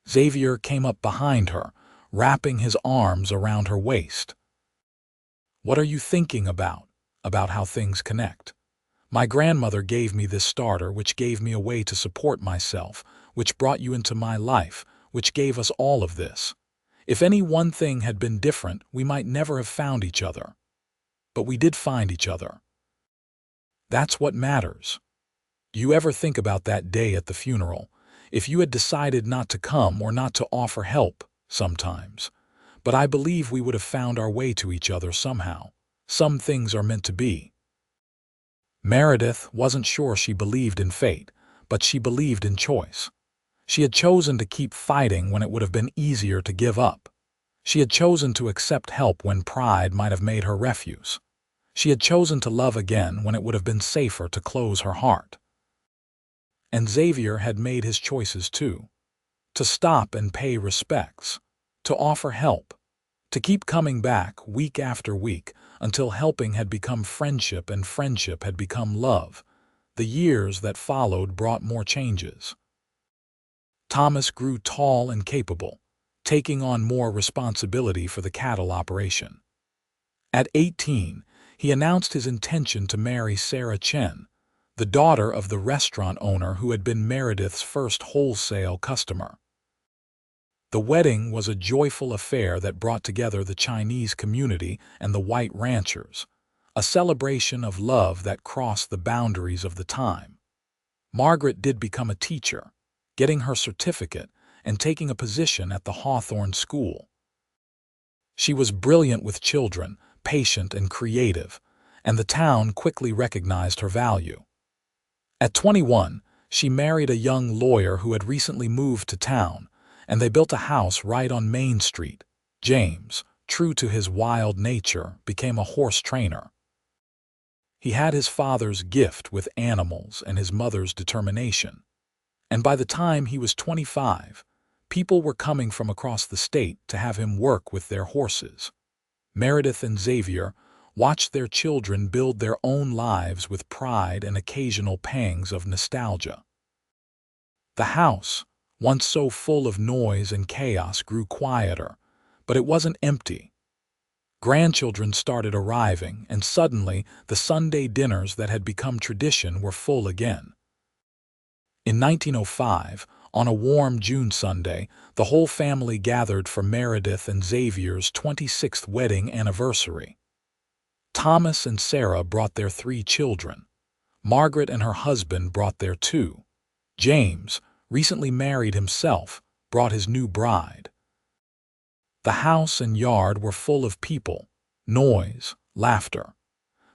Xavier came up behind her, wrapping his arms around her waist. "What are you thinking about how things connect? My grandmother gave me this starter, which gave me a way to support myself, which brought you into my life, which gave us all of this. If any one thing had been different, we might never have found each other. But we did find each other. That's what matters. Do you ever think about that day at the funeral? If you had decided not to come or not to offer help, sometimes. But I believe we would have found our way to each other somehow. Some things are meant to be." Meredith wasn't sure she believed in fate, but she believed in choice. She had chosen to keep fighting when it would have been easier to give up. She had chosen to accept help when pride might have made her refuse. She had chosen to love again when it would have been safer to close her heart. And Xavier had made his choices too. To stop and pay respects, to offer help, to keep coming back week after week until helping had become friendship and friendship had become love. The years that followed brought more changes. Thomas grew tall and capable, taking on more responsibility for the cattle operation. At 18, he announced his intention to marry Sarah Chen, the daughter of the restaurant owner who had been Meredith's first wholesale customer. The wedding was a joyful affair that brought together the Chinese community and the white ranchers, a celebration of love that crossed the boundaries of the time. Margaret did become a teacher, getting her certificate and taking a position at the Hawthorne School. She was brilliant with children, patient and creative, and the town quickly recognized her value. At 21, she married a young lawyer who had recently moved to town, and they built a house right on Main Street. James, true to his wild nature, became a horse trainer. He had his father's gift with animals and his mother's determination. And by the time he was 25, people were coming from across the state to have him work with their horses. Meredith and Xavier watched their children build their own lives with pride and occasional pangs of nostalgia. The house, once so full of noise and chaos, grew quieter, but it wasn't empty. Grandchildren started arriving, and suddenly the Sunday dinners that had become tradition were full again. In 1905, on a warm June Sunday, the whole family gathered for Meredith and Xavier's 26th wedding anniversary. Thomas and Sarah brought their 3 children. Margaret and her husband brought their 2. James, recently married himself, brought his new bride. The house and yard were full of people, noise, laughter.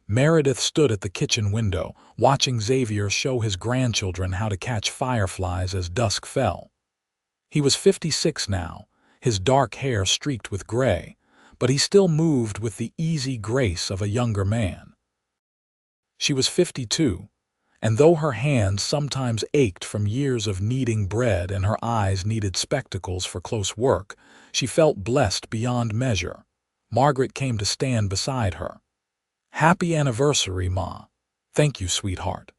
Meredith stood at the kitchen window, watching Xavier show his grandchildren how to catch fireflies as dusk fell. He was 56 now, his dark hair streaked with gray, but he still moved with the easy grace of a younger man. She was 52, and though her hands sometimes ached from years of kneading bread and her eyes needed spectacles for close work, she felt blessed beyond measure. Margaret came to stand beside her. "Happy anniversary, Ma. Thank you, sweetheart.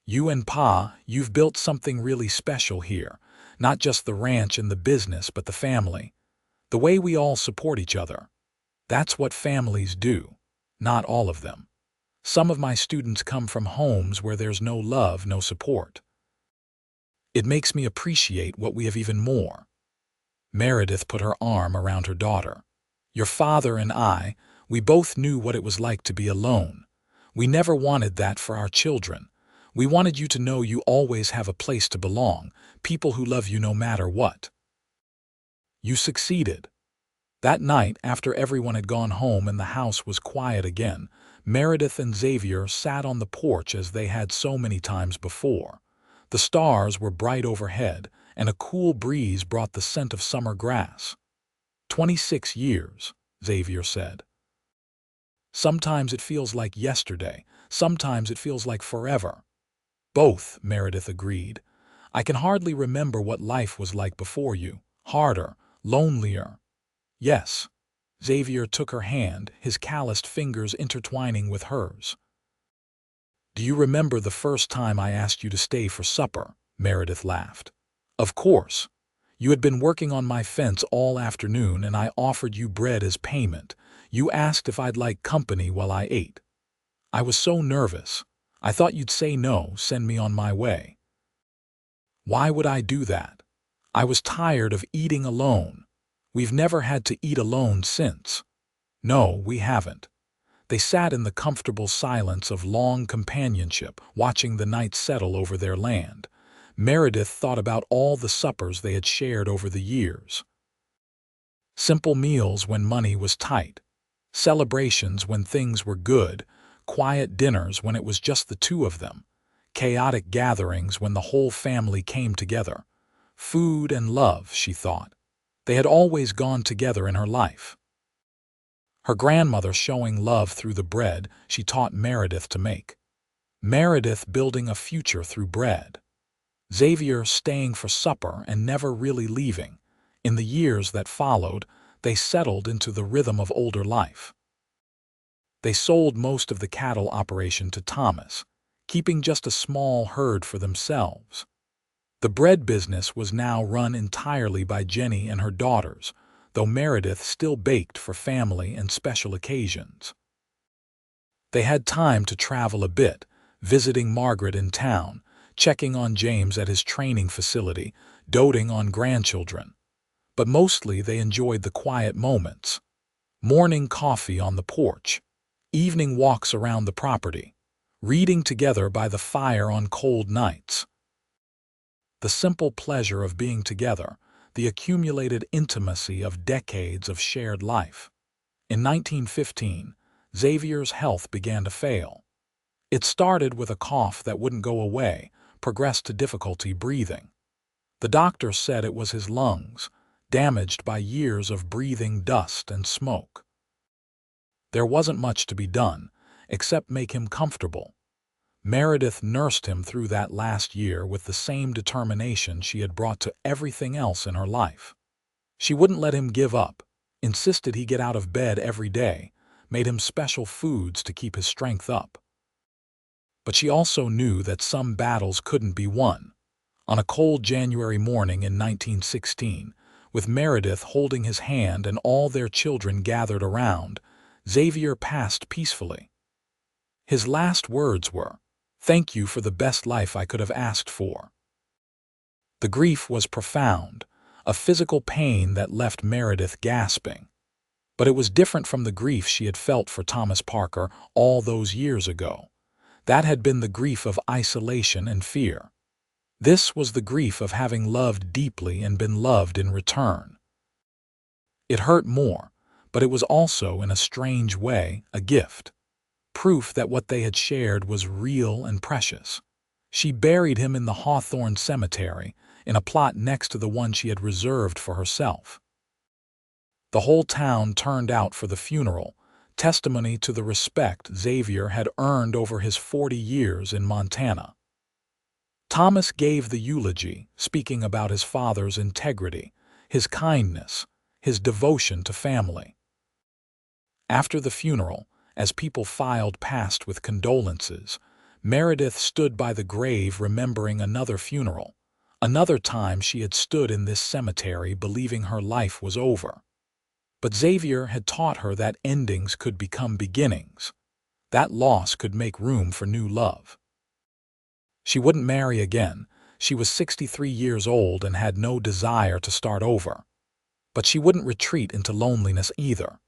You and Pa, you've built something really special here, not just the ranch and the business, but the family. The way we all support each other. That's what families do. Not all of them. Some of my students come from homes where there's no love, no support. It makes me appreciate what we have even more." Meredith put her arm around her daughter. "Your father and I, we both knew what it was like to be alone. We never wanted that for our children. We wanted you to know you always have a place to belong, people who love you no matter what." You succeeded. That night, after everyone had gone home and the house was quiet again, Meredith and Xavier sat on the porch as they had so many times before. The stars were bright overhead, and a cool breeze brought the scent of summer grass. 26 years, Xavier said. "Sometimes it feels like yesterday, sometimes it feels like forever." "Both," Meredith agreed. "I can hardly remember what life was like before you. Harder, lonelier." "Yes." Xavier took her hand, his calloused fingers intertwining with hers. "Do you remember the first time I asked you to stay for supper?" Meredith laughed. "Of course. You had been working on my fence all afternoon and I offered you bread as payment. You asked if I'd like company while I ate. I was so nervous. I thought you'd say no, send me on my way." "Why would I do that? I was tired of eating alone. We've never had to eat alone since." "No, we haven't." They sat in the comfortable silence of long companionship, watching the night settle over their land. Meredith thought about all the suppers they had shared over the years. Simple meals when money was tight. Celebrations when things were good. Quiet dinners when it was just the two of them. Chaotic gatherings when the whole family came together. Food and love, she thought. They had always gone together in her life. Her grandmother showing love through the bread she taught Meredith to make. Meredith building a future through bread. Xavier staying for supper and never really leaving. In the years that followed, they settled into the rhythm of older life. They sold most of the cattle operation to Thomas, keeping just a small herd for themselves. The bread business was now run entirely by Jenny and her daughters, though Meredith still baked for family and special occasions. They had time to travel a bit, visiting Margaret in town, checking on James at his training facility, doting on grandchildren. But mostly they enjoyed the quiet moments. Morning coffee on the porch, evening walks around the property, reading together by the fire on cold nights. The simple pleasure of being together, the accumulated intimacy of decades of shared life. In 1915, Xavier's health began to fail. It started with a cough that wouldn't go away, progressed to difficulty breathing. The doctor said it was his lungs, damaged by years of breathing dust and smoke. There wasn't much to be done, except make him comfortable. Meredith nursed him through that last year with the same determination she had brought to everything else in her life. She wouldn't let him give up, insisted he get out of bed every day, made him special foods to keep his strength up. But she also knew that some battles couldn't be won. On a cold January morning in 1916, with Meredith holding his hand and all their children gathered around, Xavier passed peacefully. His last words were, "Thank you for the best life I could have asked for." The grief was profound, a physical pain that left Meredith gasping. But it was different from the grief she had felt for Thomas Parker all those years ago. That had been the grief of isolation and fear. This was the grief of having loved deeply and been loved in return. It hurt more, but it was also, in a strange way, a gift. Proof that what they had shared was real and precious. She buried him in the Hawthorne Cemetery, in a plot next to the one she had reserved for herself. The whole town turned out for the funeral, testimony to the respect Xavier had earned over his 40 years in Montana. Thomas gave the eulogy, speaking about his father's integrity, his kindness, his devotion to family. After the funeral, as people filed past with condolences, Meredith stood by the grave remembering another funeral, another time she had stood in this cemetery believing her life was over. But Xavier had taught her that endings could become beginnings. That loss could make room for new love. She wouldn't marry again. She was 63 years old and had no desire to start over. But she wouldn't retreat into loneliness either.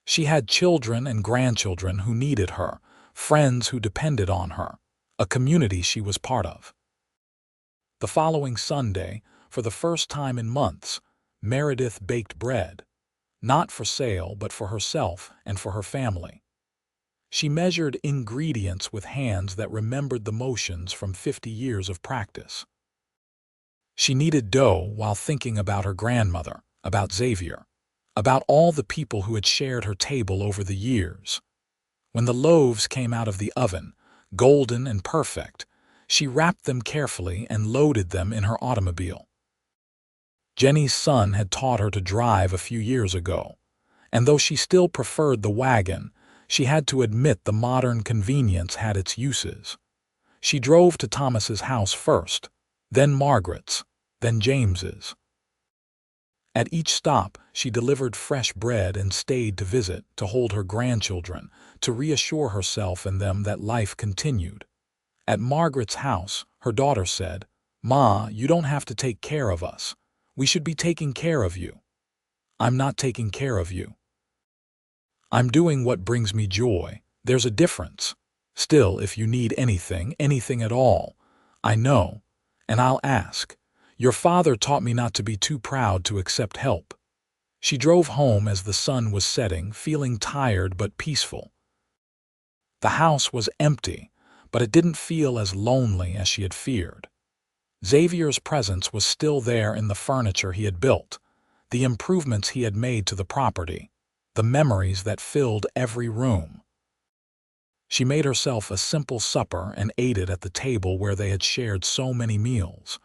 She had children and grandchildren who needed her, friends who depended on her, a community she was part of. The following Sunday, for the first time in months, Meredith baked bread, not for sale but for herself and for her family. She measured ingredients with hands that remembered the motions from 50 years of practice. She kneaded dough while thinking about her grandmother, about Xavier, about all the people who had shared her table over the years. When the loaves came out of the oven, golden and perfect, she wrapped them carefully and loaded them in her automobile. Jenny's son had taught her to drive a few years ago, and though she still preferred the wagon, she had to admit the modern convenience had its uses. She drove to Thomas's house first, then Margaret's, then James's. At each stop, she delivered fresh bread and stayed to visit, to hold her grandchildren, to reassure herself and them that life continued. At Margaret's house, her daughter said, "Ma, you don't have to take care of us. We should be taking care of you." "I'm not taking care of you. I'm doing what brings me joy. There's a difference. Still, if you need anything, anything at all, I know, and I'll ask. Your father taught me not to be too proud to accept help." She drove home as the sun was setting, feeling tired but peaceful. The house was empty, but it didn't feel as lonely as she had feared. Xavier's presence was still there in the furniture he had built, the improvements he had made to the property, the memories that filled every room. She made herself a simple supper and ate it at the table where they had shared so many meals.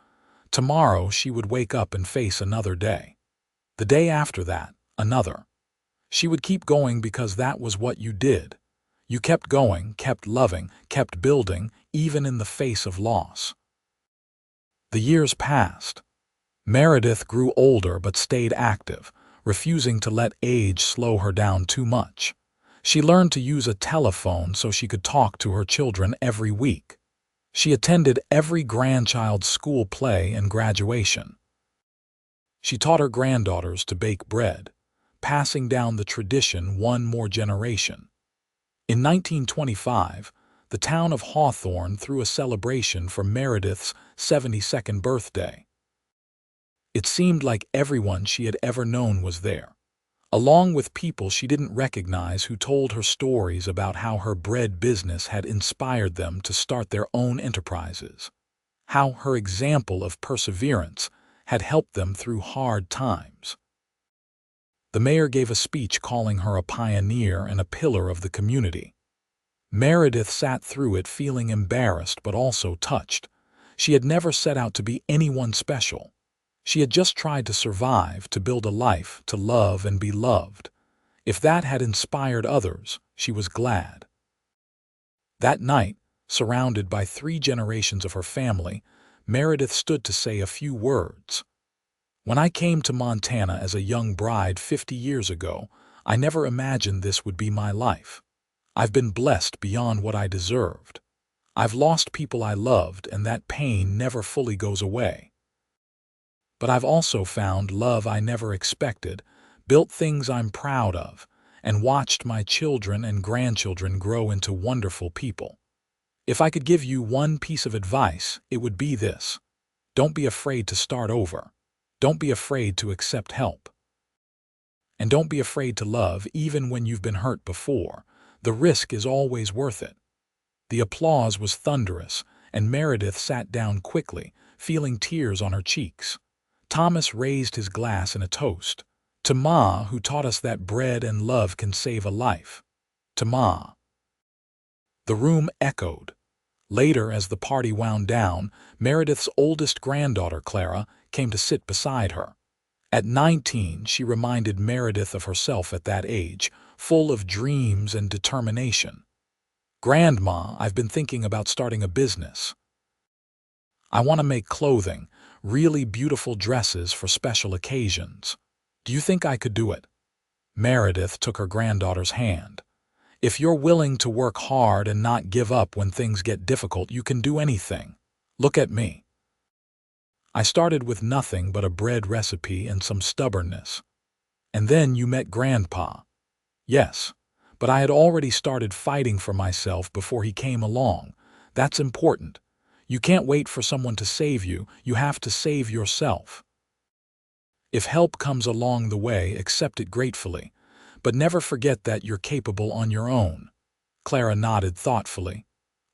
Tomorrow she would wake up and face another day. The day after that, another. She would keep going because that was what you did. You kept going, kept loving, kept building, even in the face of loss. The years passed. Meredith grew older but stayed active, refusing to let age slow her down too much. She learned to use a telephone so she could talk to her children every week. She attended every grandchild's school play and graduation. She taught her granddaughters to bake bread, passing down the tradition one more generation. In 1925, the town of Hawthorne threw a celebration for Meredith's 72nd birthday. It seemed like everyone she had ever known was there, along with people she didn't recognize who told her stories about how her bread business had inspired them to start their own enterprises, how her example of perseverance had helped them through hard times. The mayor gave a speech calling her a pioneer and a pillar of the community. Meredith sat through it feeling embarrassed but also touched. She had never set out to be anyone special. She had just tried to survive, to build a life, to love and be loved. If that had inspired others, she was glad. That night, surrounded by 3 generations of her family, Meredith stood to say a few words. "When I came to Montana as a young bride 50 years ago, I never imagined this would be my life. I've been blessed beyond what I deserved. I've lost people I loved, and that pain never fully goes away. But I've also found love I never expected, built things I'm proud of, and watched my children and grandchildren grow into wonderful people. If I could give you one piece of advice, it would be this: don't be afraid to start over. Don't be afraid to accept help. And don't be afraid to love even when you've been hurt before. The risk is always worth it." The applause was thunderous, and Meredith sat down quickly, feeling tears on her cheeks. Thomas raised his glass in a toast. "To Ma, who taught us that bread and love can save a life. To Ma." The room echoed. Later, as the party wound down, Meredith's oldest granddaughter, Clara, came to sit beside her. At 19, she reminded Meredith of herself at that age, full of dreams and determination. "Grandma, I've been thinking about starting a business. I want to make clothing, really beautiful dresses for special occasions. Do you think I could do it?" Meredith took her granddaughter's hand. If you're willing to work hard and not give up when things get difficult, you can do anything. Look at me. I started with nothing but a bread recipe and some stubbornness. And then you met Grandpa. Yes, but I had already started fighting for myself before he came along. That's important. You can't wait for someone to save you. You have to save yourself. If help comes along the way, accept it gratefully, but never forget that you're capable on your own. Clara nodded thoughtfully.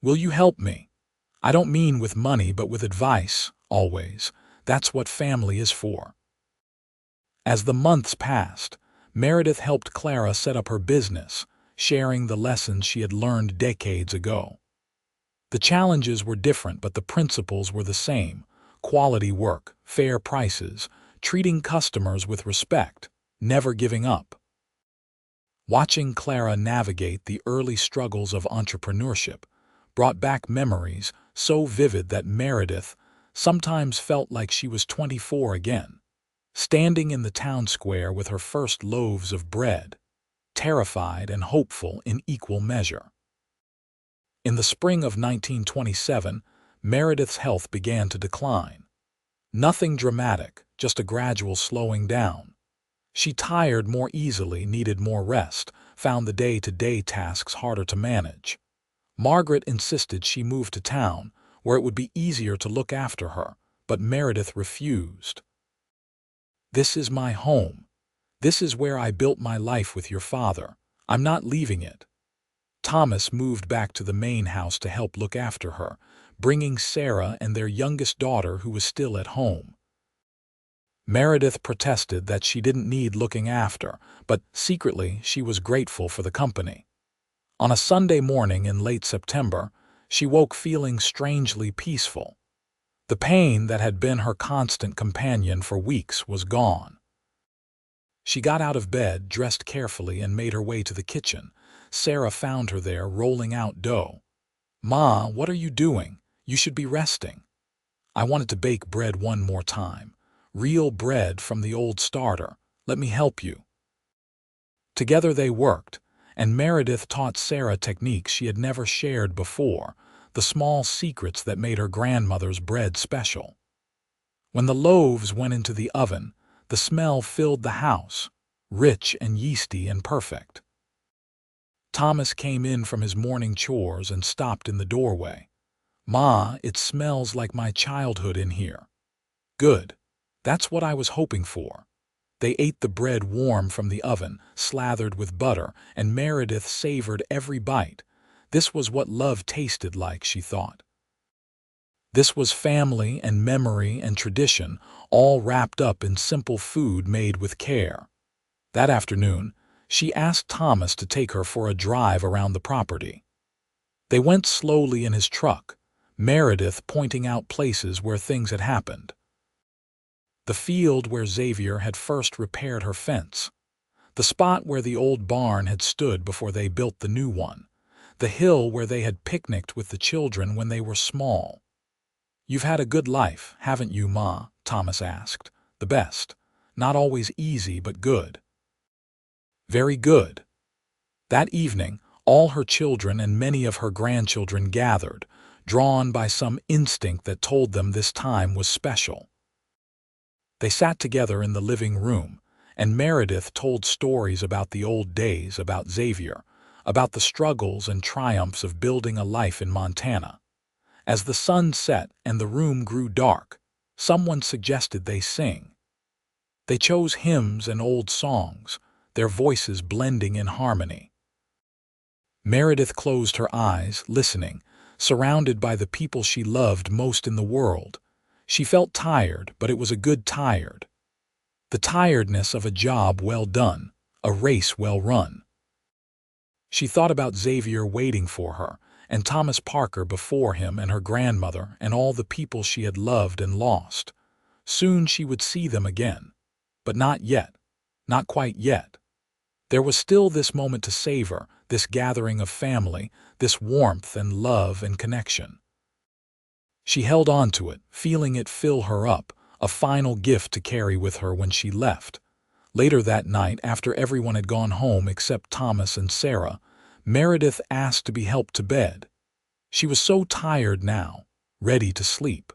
Will you help me? I don't mean with money, but with advice, always. That's what family is for. As the months passed, Meredith helped Clara set up her business, sharing the lessons she had learned decades ago. The challenges were different, but the principles were the same: quality work, fair prices, treating customers with respect, never giving up. Watching Clara navigate the early struggles of entrepreneurship brought back memories so vivid that Meredith sometimes felt like she was 24 again, standing in the town square with her first loaves of bread, terrified and hopeful in equal measure. In the spring of 1927, Meredith's health began to decline. Nothing dramatic, just a gradual slowing down. She tired more easily, needed more rest, found the day-to-day tasks harder to manage. Margaret insisted she move to town, where it would be easier to look after her, but Meredith refused. "This is my home. This is where I built my life with your father. I'm not leaving it." Thomas moved back to the main house to help look after her, bringing Sarah and their youngest daughter, who was still at home. Meredith protested that she didn't need looking after, but secretly she was grateful for the company. On a Sunday morning in late September, she woke feeling strangely peaceful. The pain that had been her constant companion for weeks was gone. She got out of bed, dressed carefully, and made her way to the kitchen. Sarah found her there, rolling out dough. "Ma, what are you doing? You should be resting." "I wanted to bake bread one more time. Real bread from the old starter. Let me help you." Together they worked, and Meredith taught Sarah techniques she had never shared before, the small secrets that made her grandmother's bread special. When the loaves went into the oven, the smell filled the house, rich and yeasty and perfect. Thomas came in from his morning chores and stopped in the doorway. "Ma, it smells like my childhood in here." "Good. That's what I was hoping for." They ate the bread warm from the oven, slathered with butter, and Meredith savored every bite. This was what love tasted like, she thought. This was family and memory and tradition, all wrapped up in simple food made with care. That afternoon, she asked Thomas to take her for a drive around the property. They went slowly in his truck, Meredith pointing out places where things had happened. The field where Xavier had first repaired her fence, the spot where the old barn had stood before they built the new one, the hill where they had picnicked with the children when they were small. "You've had a good life, haven't you, Ma?" Thomas asked. "The best. Not always easy, but good." "Very good." That evening, all her children and many of her grandchildren gathered, drawn by some instinct that told them this time was special. They sat together in the living room, and Meredith told stories about the old days, about Xavier, about the struggles and triumphs of building a life in Montana. As the sun set and the room grew dark, someone suggested they sing. They chose hymns and old songs, their voices blending in harmony. Meredith closed her eyes, listening, surrounded by the people she loved most in the world. She felt tired, but it was a good tired. The tiredness of a job well done, a race well run. She thought about Xavier waiting for her, and Thomas Parker before him, and her grandmother, and all the people she had loved and lost. Soon she would see them again. But not yet. Not quite yet. There was still this moment to savor, this gathering of family, this warmth and love and connection. She held on to it, feeling it fill her up, a final gift to carry with her when she left. Later that night, after everyone had gone home except Thomas and Sarah, Meredith asked to be helped to bed. She was so tired now, ready to sleep.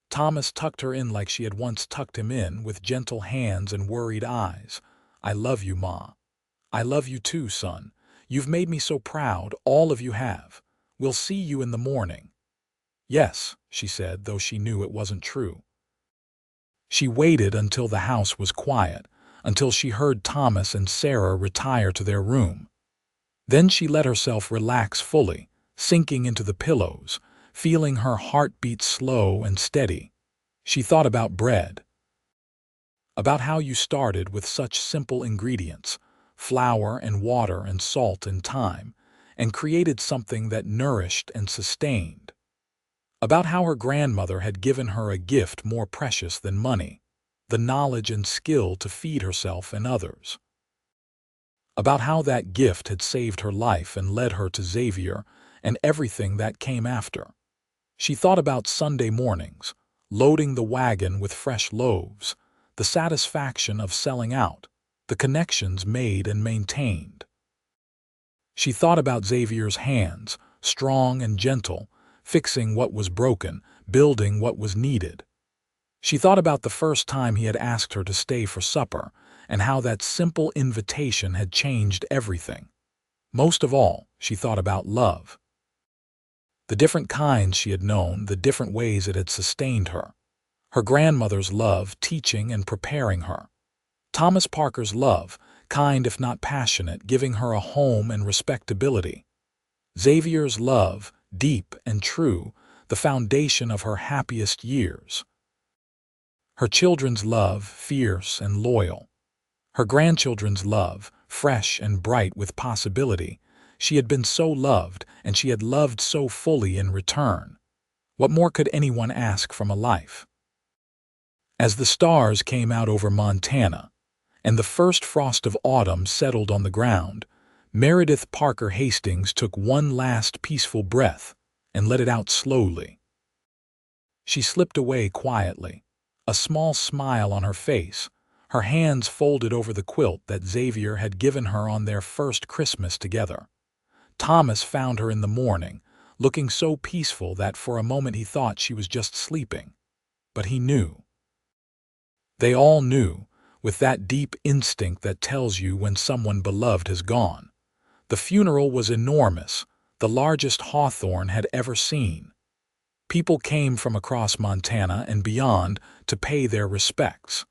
Thomas tucked her in like she had once tucked him in, with gentle hands and worried eyes. "I love you, Ma. I love you too, son. You've made me so proud, all of you have. We'll see you in the morning." "Yes," she said, though she knew it wasn't true. She waited until the house was quiet, until she heard Thomas and Sarah retire to their room. Then she let herself relax fully, sinking into the pillows, feeling her heart beat slow and steady. She thought about bread, about how you started with such simple ingredients, flour and water and salt and time, and created something that nourished and sustained. About how her grandmother had given her a gift more precious than money, the knowledge and skill to feed herself and others. About how that gift had saved her life and led her to Xavier and everything that came after. She thought about Sunday mornings, loading the wagon with fresh loaves, the satisfaction of selling out, the connections made and maintained. She thought about Xavier's hands, strong and gentle, fixing what was broken, building what was needed. She thought about the first time he had asked her to stay for supper, and how that simple invitation had changed everything. Most of all, she thought about love. The different kinds she had known, the different ways it had sustained her. Her grandmother's love, teaching and preparing her. Thomas Parker's love, kind if not passionate, giving her a home and respectability. Xavier's love, deep and true, the foundation of her happiest years. Her children's love, fierce and loyal. Her grandchildren's love, fresh and bright with possibility. She had been so loved, and she had loved so fully in return. What more could anyone ask from a life? As the stars came out over Montana, and the first frost of autumn settled on the ground, Meredith Parker Hastings took one last peaceful breath and let it out slowly. She slipped away quietly, a small smile on her face, her hands folded over the quilt that Xavier had given her on their first Christmas together. Thomas found her in the morning, looking so peaceful that for a moment he thought she was just sleeping. But he knew. They all knew, with that deep instinct that tells you when someone beloved has gone. The funeral was enormous, the largest Hawthorne had ever seen. People came from across Montana and beyond to pay their respects.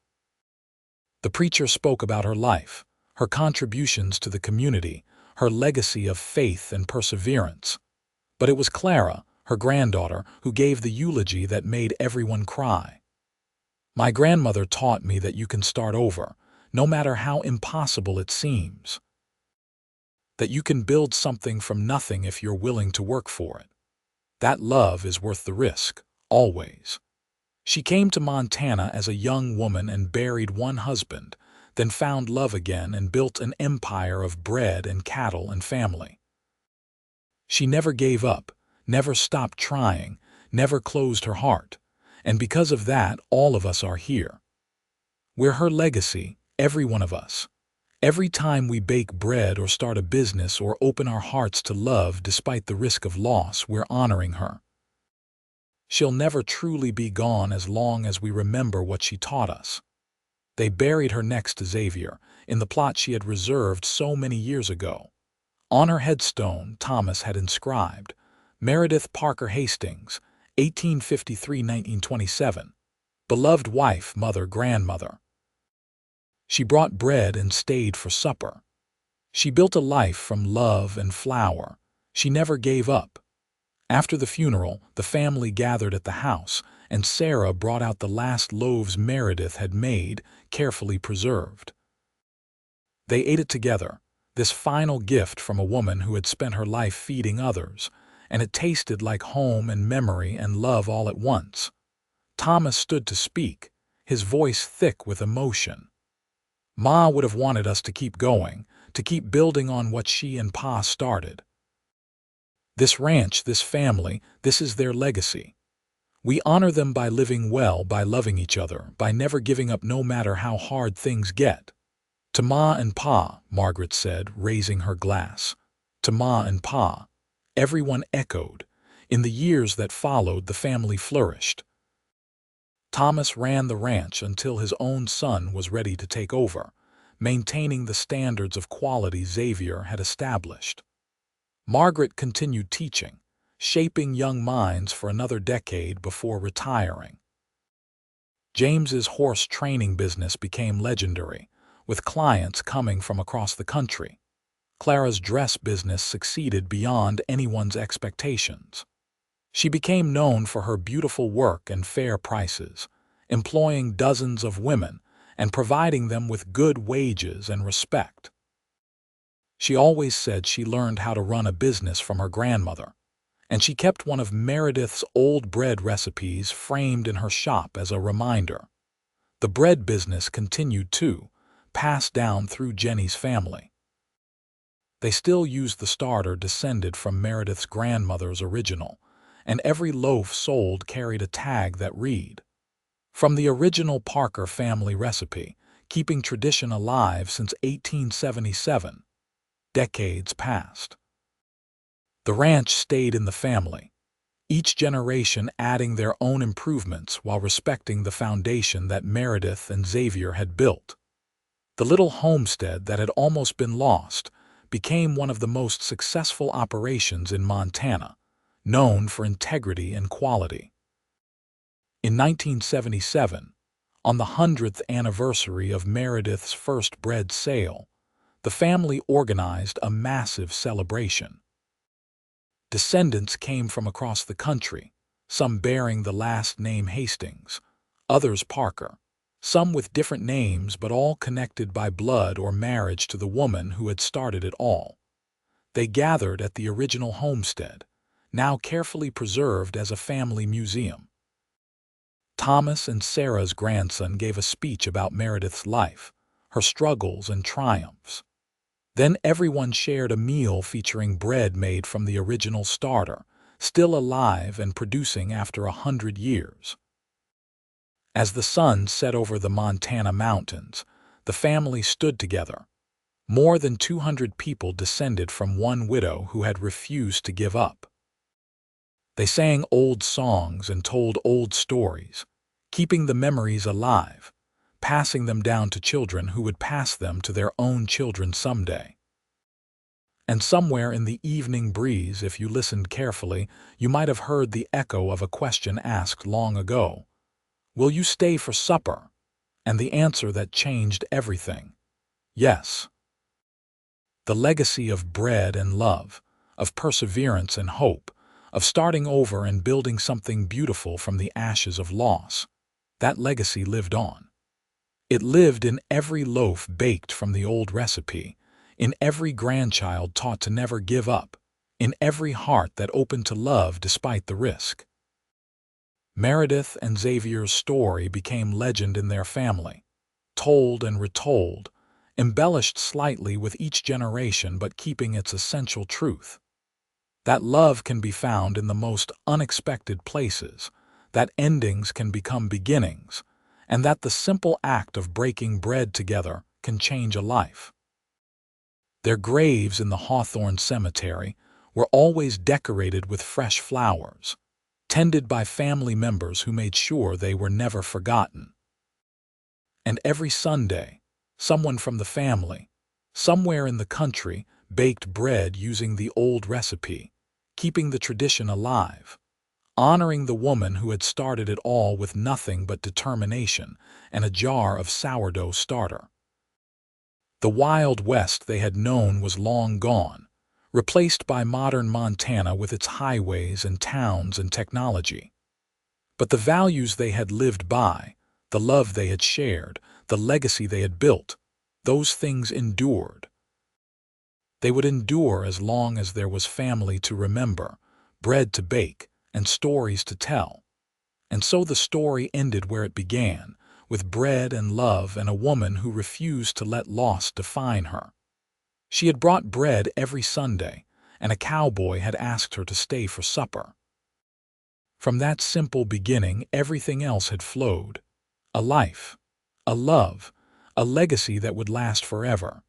The preacher spoke about her life, her contributions to the community, her legacy of faith and perseverance. But it was Clara, her granddaughter, who gave the eulogy that made everyone cry. "My grandmother taught me that you can start over, no matter how impossible it seems. That you can build something from nothing if you're willing to work for it. That love is worth the risk, always." She came to Montana as a young woman and buried one husband, then found love again and built an empire of bread and cattle and family. She never gave up, never stopped trying, never closed her heart, and because of that, all of us are here. We're her legacy, every one of us. Every time we bake bread or start a business or open our hearts to love despite the risk of loss, we're honoring her. She'll never truly be gone as long as we remember what she taught us. They buried her next to Xavier, in the plot she had reserved so many years ago. On her headstone, Thomas had inscribed, "Meredith Parker Hastings, 1853–1927, beloved wife, mother, grandmother." She brought bread and stayed for supper. She built a life from love and flour. She never gave up. After the funeral, the family gathered at the house, and Sarah brought out the last loaves Meredith had made, carefully preserved. They ate it together, this final gift from a woman who had spent her life feeding others, and it tasted like home and memory and love all at once. Thomas stood to speak, his voice thick with emotion. "Ma would have wanted us to keep going, to keep building on what she and Pa started. This ranch, this family, this is their legacy. We honor them by living well, by loving each other, by never giving up no matter how hard things get." "To Ma and Pa," Margaret said, raising her glass. to Ma and Pa. Everyone echoed. In the years that followed, the family flourished. Thomas ran the ranch until his own son was ready to take over, maintaining the standards of quality Xavier had established. Margaret continued teaching, shaping young minds for another decade before retiring. James's horse training business became legendary, with clients coming from across the country. Clara's dress business succeeded beyond anyone's expectations. She became known for her beautiful work and fair prices, employing dozens of women and providing them with good wages and respect. She always said she learned how to run a business from her grandmother, and she kept one of Meredith's old bread recipes framed in her shop as a reminder. The bread business continued too, passed down through Jenny's family. They still used the starter descended from Meredith's grandmother's original, and every loaf sold carried a tag that read, "From the original Parker family recipe, keeping tradition alive since 1877. Decades passed. The ranch stayed in the family, each generation adding their own improvements while respecting the foundation that Meredith and Xavier had built. The little homestead that had almost been lost became one of the most successful operations in Montana, known for integrity and quality. In 1977, on the 100th anniversary of Meredith's first bread sale, the family organized a massive celebration. Descendants came from across the country, some bearing the last name Hastings, others Parker, some with different names but all connected by blood or marriage to the woman who had started it all. They gathered at the original homestead, now carefully preserved as a family museum. Thomas and Sarah's grandson gave a speech about Meredith's life, her struggles and triumphs. Then everyone shared a meal featuring bread made from the original starter, still alive and producing after 100 years. As the sun set over the Montana mountains, the family stood together. More than 200 people descended from one widow who had refused to give up. They sang old songs and told old stories, keeping the memories alive, passing them down to children who would pass them to their own children someday. And somewhere in the evening breeze, if you listened carefully, you might have heard the echo of a question asked long ago. "Will you stay for supper?" And the answer that changed everything: yes. The legacy of bread and love, of perseverance and hope, of starting over and building something beautiful from the ashes of loss, that legacy lived on. It lived in every loaf baked from the old recipe, in every grandchild taught to never give up, in every heart that opened to love despite the risk. Meredith and Xavier's story became legend in their family, told and retold, embellished slightly with each generation but keeping its essential truth. That love can be found in the most unexpected places, that endings can become beginnings, and that the simple act of breaking bread together can change a life. Their graves in the Hawthorne Cemetery were always decorated with fresh flowers, tended by family members who made sure they were never forgotten. And every Sunday, someone from the family, somewhere in the country, baked bread using the old recipe, keeping the tradition alive, honoring the woman who had started it all with nothing but determination and a jar of sourdough starter. The Wild West they had known was long gone, replaced by modern Montana with its highways and towns and technology. But the values they had lived by, the love they had shared, the legacy they had built, those things endured. They would endure as long as there was family to remember, bread to bake, and stories to tell. And so the story ended where it began, with bread and love and a woman who refused to let loss define her. She had brought bread every Sunday, and a cowboy had asked her to stay for supper. From that simple beginning, everything else had flowed. A life, a love, a legacy that would last forever.